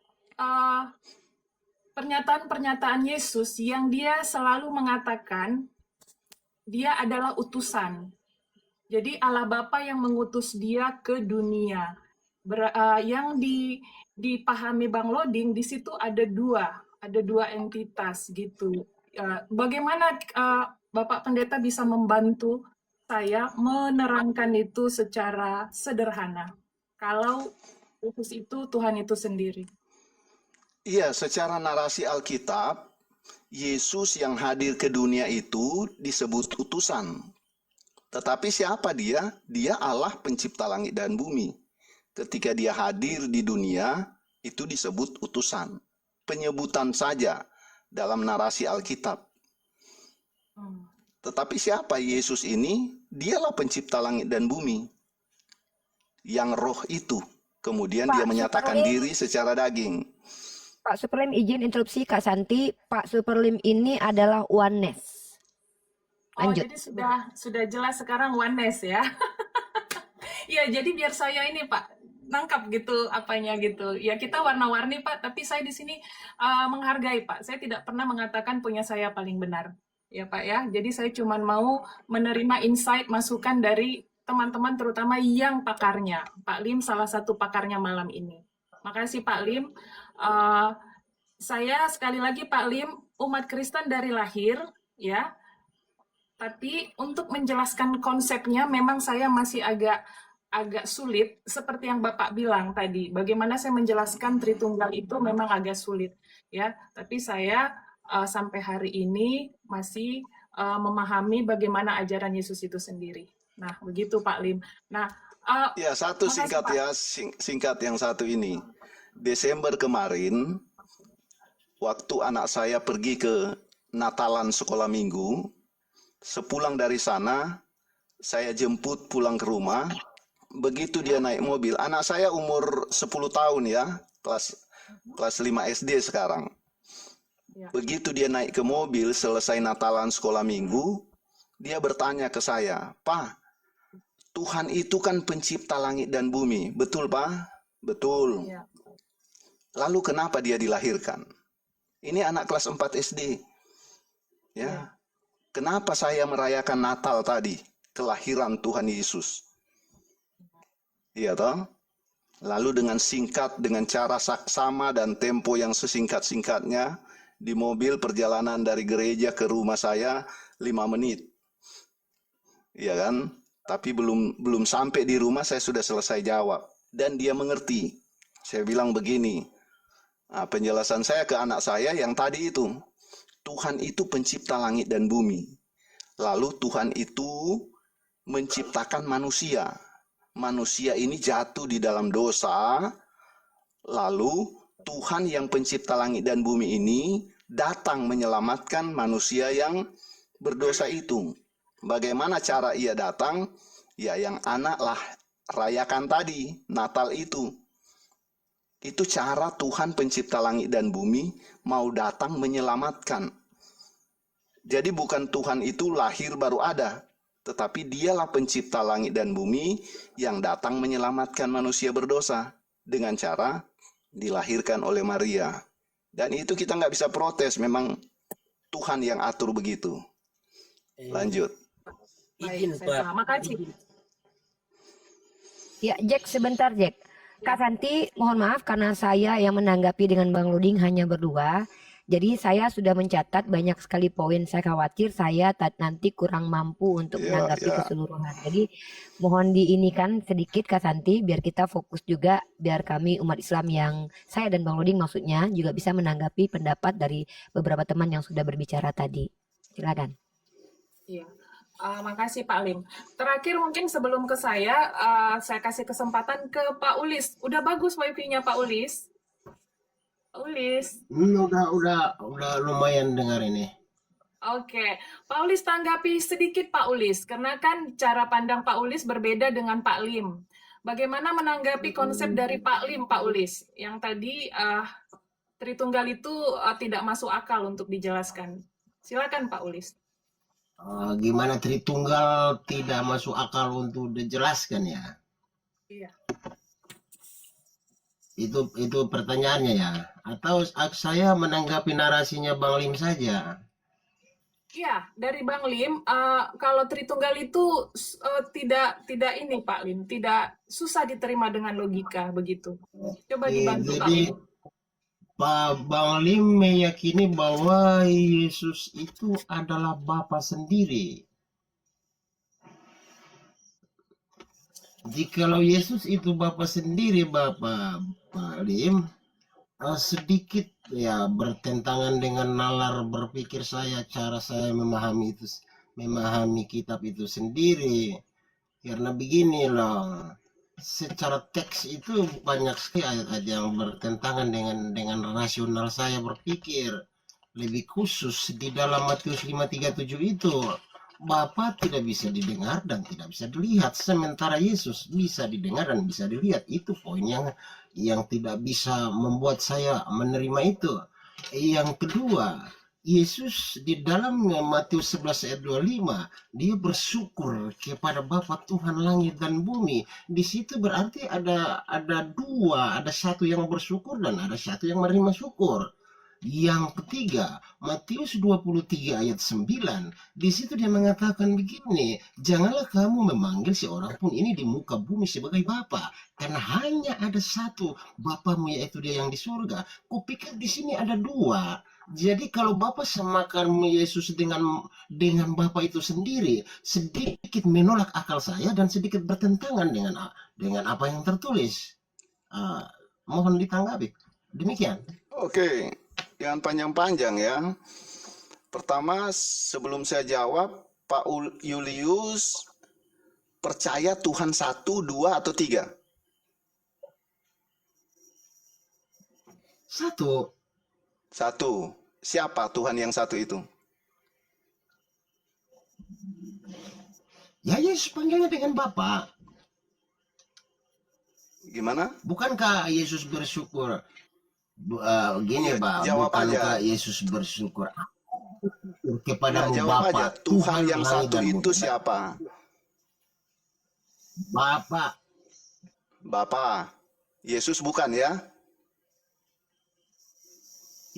pernyataan-pernyataan Yesus yang dia selalu mengatakan dia adalah utusan. Jadi Allah Bapa yang mengutus dia ke dunia. Yang dipahami Bang Loding di situ ada dua entitas gitu. Bagaimana Bapak Pendeta bisa membantu saya menerangkan itu secara sederhana? Kalau Yesus itu Tuhan itu sendiri. Iya, secara narasi Alkitab, Yesus yang hadir ke dunia itu disebut utusan. Tetapi siapa dia? Dia Allah pencipta langit dan bumi. Ketika dia hadir di dunia, itu disebut utusan. Penyebutan saja dalam narasi Alkitab. Tetapi siapa Yesus ini? Dialah pencipta langit dan bumi. Yang roh itu. Kemudian dia menyatakan diri secara daging. Pak Superlim izin interupsi Kak Santi. Pak Superlim ini adalah oneness. Lanjut. Jadi sudah jelas sekarang oneness ya. Ya, jadi biar saya ini Pak nangkap gitu apanya gitu. Ya kita warna-warni Pak, tapi saya di sini menghargai Pak. Saya tidak pernah mengatakan punya saya paling benar. Ya Pak ya. Jadi saya cuma mau menerima insight masukan dari teman-teman terutama yang pakarnya. Pak Lim salah satu pakarnya malam ini. Makasih Pak Lim. Saya sekali lagi Pak Lim umat Kristen dari lahir ya. Tapi untuk menjelaskan konsepnya memang saya masih agak sulit seperti yang Bapak bilang tadi. Bagaimana saya menjelaskan Tritunggal itu memang agak sulit ya. Tapi saya sampai hari ini masih memahami bagaimana ajaran Yesus itu sendiri. Nah, begitu Pak Lim. Nah, Ya, satu makasih, singkat Pak. ya, singkat yang satu ini. Desember kemarin, waktu anak saya pergi ke Natalan sekolah minggu, sepulang dari sana, saya jemput pulang ke rumah. Begitu dia naik mobil, anak saya umur 10 tahun ya, kelas 5 SD sekarang. Ya. Begitu dia naik ke mobil, selesai Natalan sekolah minggu, dia bertanya ke saya, "Pak, Tuhan itu kan pencipta langit dan bumi. Betul, Pak? Betul. Ya. Lalu kenapa dia dilahirkan? Ini anak kelas 4 SD. Ya. Kenapa saya merayakan Natal tadi? Kelahiran Tuhan Yesus. Iya toh? Lalu dengan singkat, dengan cara saksama dan tempo yang sesingkat-singkatnya, di mobil perjalanan dari gereja ke rumah saya 5 menit. Iya kan? Tapi belum sampai di rumah saya sudah selesai jawab. Dan dia mengerti. Saya bilang begini. Nah, penjelasan saya ke anak saya yang tadi itu. Tuhan itu pencipta langit dan bumi. Lalu Tuhan itu menciptakan manusia. Manusia ini jatuh di dalam dosa. Lalu Tuhan yang pencipta langit dan bumi ini datang menyelamatkan manusia yang berdosa itu. Bagaimana cara ia datang? Ya yang anak lah rayakan tadi, Natal itu. Itu cara Tuhan pencipta langit dan bumi mau datang menyelamatkan. Jadi bukan Tuhan itu lahir baru ada, tetapi dialah pencipta langit dan bumi yang datang menyelamatkan manusia berdosa dengan cara dilahirkan oleh Maria. Dan itu kita nggak bisa protes, memang Tuhan yang atur begitu. Lanjut. Izin Baik, saya Pak. paham. Makasih. Ya, Jack, sebentar, Jack. Kak Santi, mohon maaf karena saya yang menanggapi dengan Bang Luding hanya berdua. Jadi saya sudah mencatat banyak sekali poin. Saya khawatir saya nanti kurang mampu untuk Ya, menanggapi ya. keseluruhan. Jadi mohon diinikan sedikit Kak Santi biar kita fokus juga, biar kami umat Islam yang saya dan Bang Luding maksudnya juga bisa menanggapi pendapat dari beberapa teman yang sudah berbicara tadi. Silakan. Iya. Makasih Pak Lim. Terakhir mungkin sebelum ke saya kasih kesempatan ke Pak Ulis. Udah bagus wifi-nya Pak Ulis. Pak Ulis. Udah lumayan dengar ini. Oke, Pak Ulis tanggapi sedikit Pak Ulis, karena kan cara pandang Pak Ulis berbeda dengan Pak Lim. Bagaimana menanggapi konsep dari Pak Lim, Pak Ulis, yang tadi Tritunggal itu tidak masuk akal untuk dijelaskan. Silakan Pak Ulis. Gimana Tritunggal tidak masuk akal untuk dijelaskan ya? Iya. Itu pertanyaannya ya? Atau saya menanggapi narasinya Bang Lim saja? Iya, dari Bang Lim, kalau Tritunggal itu tidak ini Pak Lim, tidak susah diterima dengan logika begitu. Coba dibantu Pak Jadi Lim. Pak Bang Lim meyakini bahwa Yesus itu adalah Bapa sendiri. Jikalau Yesus itu Bapa sendiri, Pak Lim, sedikit ya bertentangan dengan nalar berpikir saya, cara saya memahami kitab itu sendiri. Karena begini loh, secara teks itu banyak sekali ayat-ayat yang bertentangan dengan rasional saya berpikir. Lebih khusus di dalam Matius 5:37 itu, Bapa tidak bisa didengar dan tidak bisa dilihat, sementara Yesus bisa didengar dan bisa dilihat. Itu poin yang tidak bisa membuat saya menerima itu. Yang kedua, Yesus di dalam Matius 11 ayat 25, dia bersyukur kepada Bapa Tuhan langit dan bumi. Di situ berarti ada dua, ada satu yang bersyukur dan ada satu yang menerima syukur. Yang ketiga, Matius 23 ayat 9, di situ dia mengatakan begini, janganlah kamu memanggil seorang pun ini di muka bumi sebagai Bapa, karena hanya ada satu Bapamu, yaitu dia yang di surga. Kupikir di sini ada dua. Jadi kalau Bapa samakan Yesus dengan Bapa itu sendiri, sedikit menolak akal saya dan sedikit bertentangan dengan apa yang tertulis. Mohon ditanggapi. Demikian. Oke, jangan panjang-panjang ya. Pertama, sebelum saya jawab, Pak Julius percaya Tuhan 1, 2, atau 3? Satu. Satu. Siapa Tuhan yang satu itu? Ya Yesus panggilnya dengan Bapa. Gimana? Bukankah Yesus bersyukur? Gini Pak, Jawab bukankah aja. Yesus bersyukur kepadamu Jawab aja. Bapa, Tuhan yang langit satu dan itu bumi? siapa? Bapak. Bapa. Yesus bukan ya?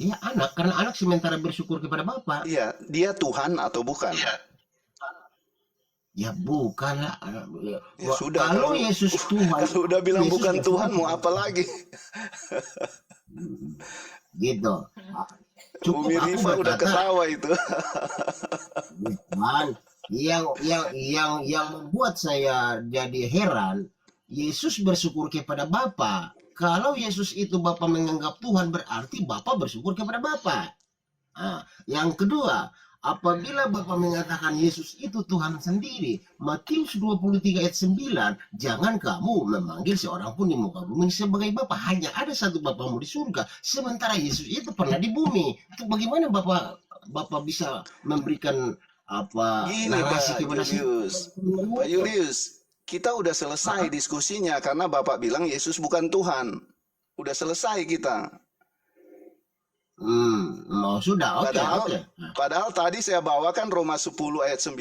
Iya anak, karena anak sementara bersyukur kepada Bapak. Iya, dia Tuhan atau bukan? Ya bukan lah. Ya sudah, Kalau Yesus Tuhan, kalau udah bilang Yesus bukan ya Tuhan, Tuhan. mau apa lagi? Gitu. Cukup Umi aku Rifa udah berkata, ketawa itu. bukan. Yang membuat saya jadi heran, Yesus bersyukur kepada Bapa. Kalau Yesus itu Bapa menganggap Tuhan, berarti Bapa bersyukur kepada Bapa. Nah, yang kedua, apabila Bapa mengatakan Yesus itu Tuhan sendiri, Matius 23 ayat 9, jangan kamu memanggil seorang pun di muka bumi sebagai Bapa. Hanya ada satu Bapamu di surga. Sementara Yesus itu pernah di bumi. Itu bagaimana Bapak bisa memberikan Gini narasi Pak kepada Julius. Pak Julius, kita udah selesai diskusinya karena Bapak bilang Yesus bukan Tuhan. Udah selesai kita. Sudah, oke. Padahal tadi saya bawakan Roma 10 ayat 9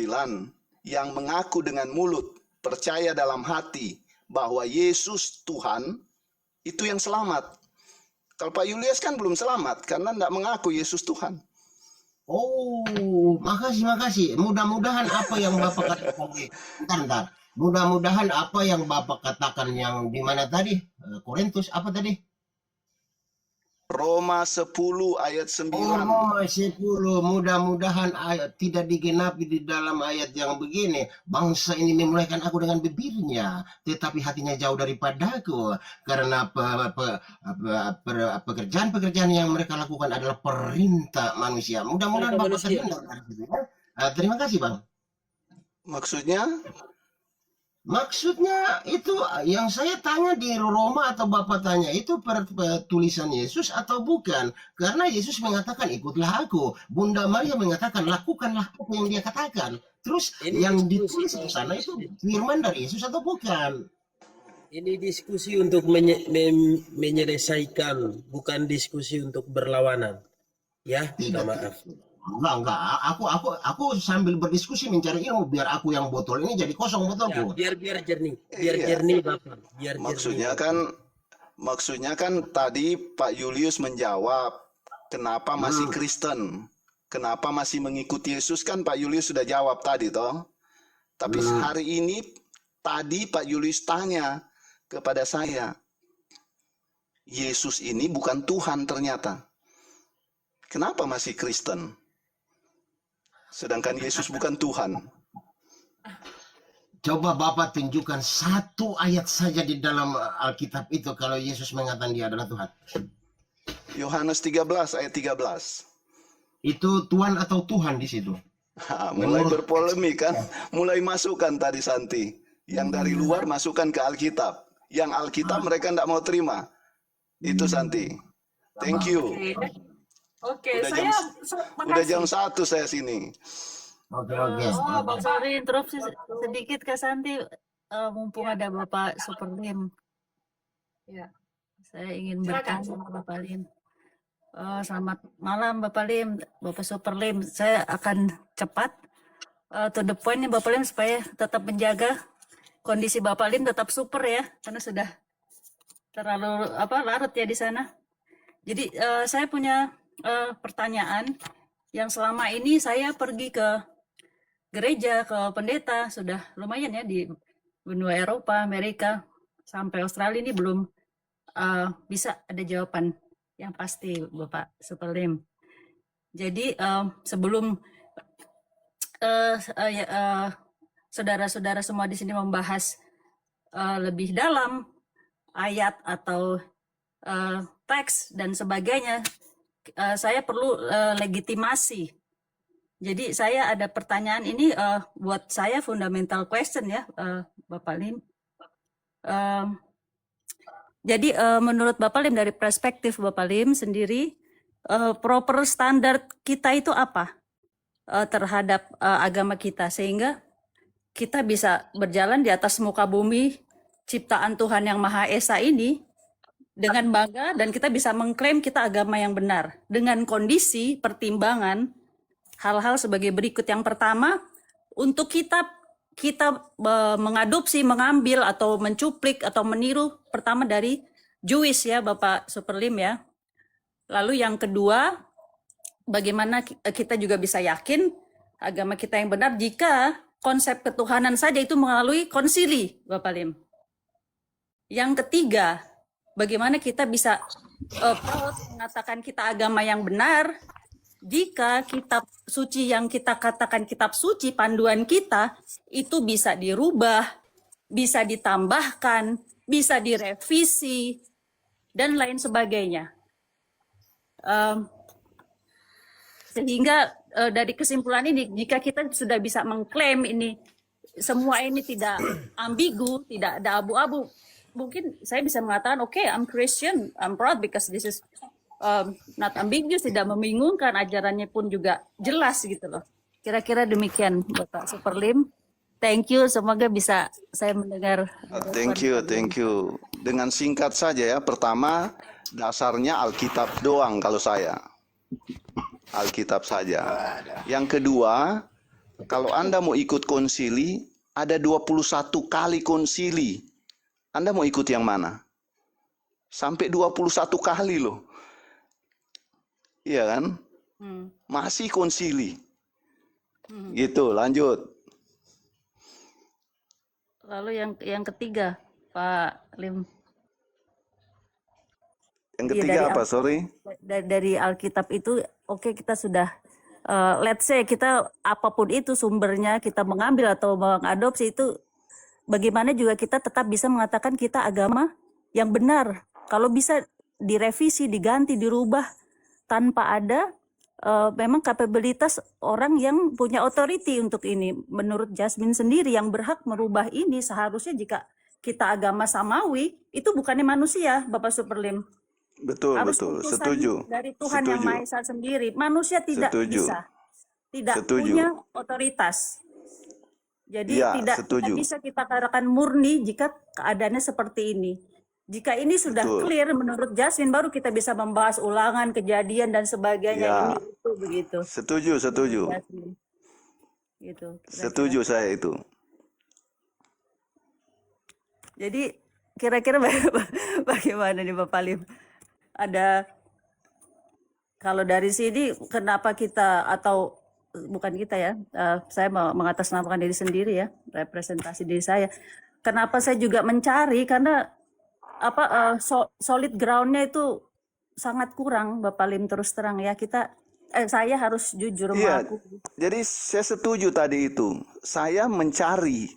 yang mengaku dengan mulut, percaya dalam hati bahwa Yesus Tuhan, itu yang selamat. Kalau Pak Julius kan belum selamat karena tidak mengaku Yesus Tuhan. Oh, makasih. Mudah-mudahan apa yang Bapak katakan bentar. Mudah-mudahan apa yang Bapak katakan yang di mana tadi? Korintus apa tadi? Roma 10 ayat 9. Roma 10. Mudah-mudahan ayat tidak digenapi di dalam ayat yang begini. Bangsa ini memulaikan aku dengan bibirnya, tetapi hatinya jauh daripadaku. Karena pekerjaan-pekerjaan yang mereka lakukan adalah perintah manusia. Mudah-mudahan Bapak terhindar dari situ ya. Terima kasih Bang. Maksudnya itu yang saya tanya di Roma atau Bapak tanya itu tulisan Yesus atau bukan? Karena Yesus mengatakan ikutlah aku. Bunda Maria mengatakan lakukanlah apa yang dia katakan. Terus yang ditulis di sana itu firman dari Yesus atau bukan? Ini diskusi untuk menyelesaikan, bukan diskusi untuk berlawanan. Ya, minta maaf. Enggak. Aku sambil berdiskusi mencari ilmu biar aku yang botol ini jadi kosong botolku. Ya, biar jernih, jernih Bapak. Maksudnya kan tadi Pak Julius menjawab kenapa masih Kristen, kenapa masih mengikuti Yesus, kan Pak Julius sudah jawab tadi toh. Tapi hari ini tadi Pak Julius tanya kepada saya, Yesus ini bukan Tuhan ternyata. Kenapa masih Kristen? Sedangkan Yesus bukan Tuhan. Coba Bapak tunjukkan satu ayat saja di dalam Alkitab itu kalau Yesus mengatakan dia adalah Tuhan. Yohanes 13 ayat 13. Itu Tuhan atau Tuhan di situ? Mulai berpolemik kan, mulai masukkan tadi Santi. Yang dari luar masukkan ke Alkitab. Yang Alkitab mereka tidak mau terima. Itu Santi. Thank you. Oke, Udah jam 1 saya sini. Oke. Sorry, interupsi sedikit Kak Santi, mumpung ada Bapak Superlim. Ya. Saya ingin bertanya ke Bapak Lim. Selamat malam Bapak Lim, Bapak Superlim. Saya akan cepat to the point nih Bapak Lim supaya tetap menjaga kondisi Bapak Lim tetap super ya, karena sudah terlalu larut ya di sana. Jadi saya punya pertanyaan yang selama ini saya pergi ke gereja, ke pendeta, sudah lumayan ya di benua Eropa, Amerika, sampai Australia ini belum bisa ada jawaban yang pasti Bapak Superlim. Jadi sebelum saudara-saudara semua di sini membahas lebih dalam ayat atau teks dan sebagainya, saya perlu legitimasi. Jadi saya ada pertanyaan ini buat saya fundamental question ya Bapak Lim. Jadi menurut Bapak Lim, dari perspektif Bapak Lim sendiri, proper standar kita itu apa terhadap agama kita sehingga kita bisa berjalan di atas muka bumi ciptaan Tuhan yang Maha Esa ini dengan bangga, dan kita bisa mengklaim kita agama yang benar dengan kondisi pertimbangan hal-hal sebagai berikut. Yang pertama, untuk kita mengadopsi, mengambil atau mencuplik atau meniru pertama dari Jewish ya Bapak Superlim ya. Lalu yang kedua, bagaimana kita juga bisa yakin agama kita yang benar jika konsep ketuhanan saja itu melalui konsili Bapak Lim. Yang ketiga, bagaimana kita bisa proud mengatakan kita agama yang benar jika kitab suci yang kita katakan kitab suci, panduan kita, itu bisa dirubah, bisa ditambahkan, bisa direvisi, dan lain sebagainya. Sehingga dari kesimpulan ini, jika kita sudah bisa mengklaim ini, semua ini tidak ambigu, tidak ada abu-abu, mungkin saya bisa mengatakan, oke, I'm Christian, I'm proud because this is not ambiguous, tidak membingungkan, ajarannya pun juga jelas gitu loh. Kira-kira demikian Bapak Superlim. Thank you, semoga bisa saya mendengar. Thank you. Dengan singkat saja ya, pertama dasarnya Alkitab doang kalau saya. Alkitab saja. Yang kedua, kalau Anda mau ikut konsili, ada 21 kali konsili. Anda mau ikut yang mana? Sampai 21 kali loh. Iya kan? Masih konsili. Gitu, lanjut. Lalu yang ketiga, Pak Lim. Yang Iya, ketiga apa, sorry? Dari Alkitab itu, oke, kita sudah, let's say kita apapun itu sumbernya, kita mengambil atau mengadopsi itu, bagaimana juga kita tetap bisa mengatakan kita agama yang benar. Kalau bisa direvisi, diganti, dirubah, tanpa ada memang kapabilitas orang yang punya authority untuk ini. Menurut Jasmine sendiri yang berhak merubah ini seharusnya jika kita agama samawi, itu bukannya manusia, Bapak Superlim. Betul, Harus betul. putusan Setuju. dari Tuhan yang Setuju. Maha Esa sendiri. Manusia tidak Setuju. bisa, tidak Setuju. punya otoritas. Jadi Ya, tidak setuju. bisa kita katakan murni jika keadaannya seperti ini. Jika ini sudah Betul. clear menurut Jasmine, baru kita bisa membahas ulangan, kejadian dan sebagainya. Ya. Ini itu begitu. Setuju. Jasmine. Gitu. kira-kira. Setuju saya itu. Jadi kira-kira bagaimana nih Bapak Lim? Ada, kalau dari sini kenapa kita, atau bukan kita ya, saya mau mengatasnamakan diri sendiri ya, representasi diri saya. Kenapa saya juga mencari, karena solid groundnya itu sangat kurang Bapak Lim, terus terang ya, saya harus jujur Iya, mengakui. jadi saya setuju tadi itu. Saya mencari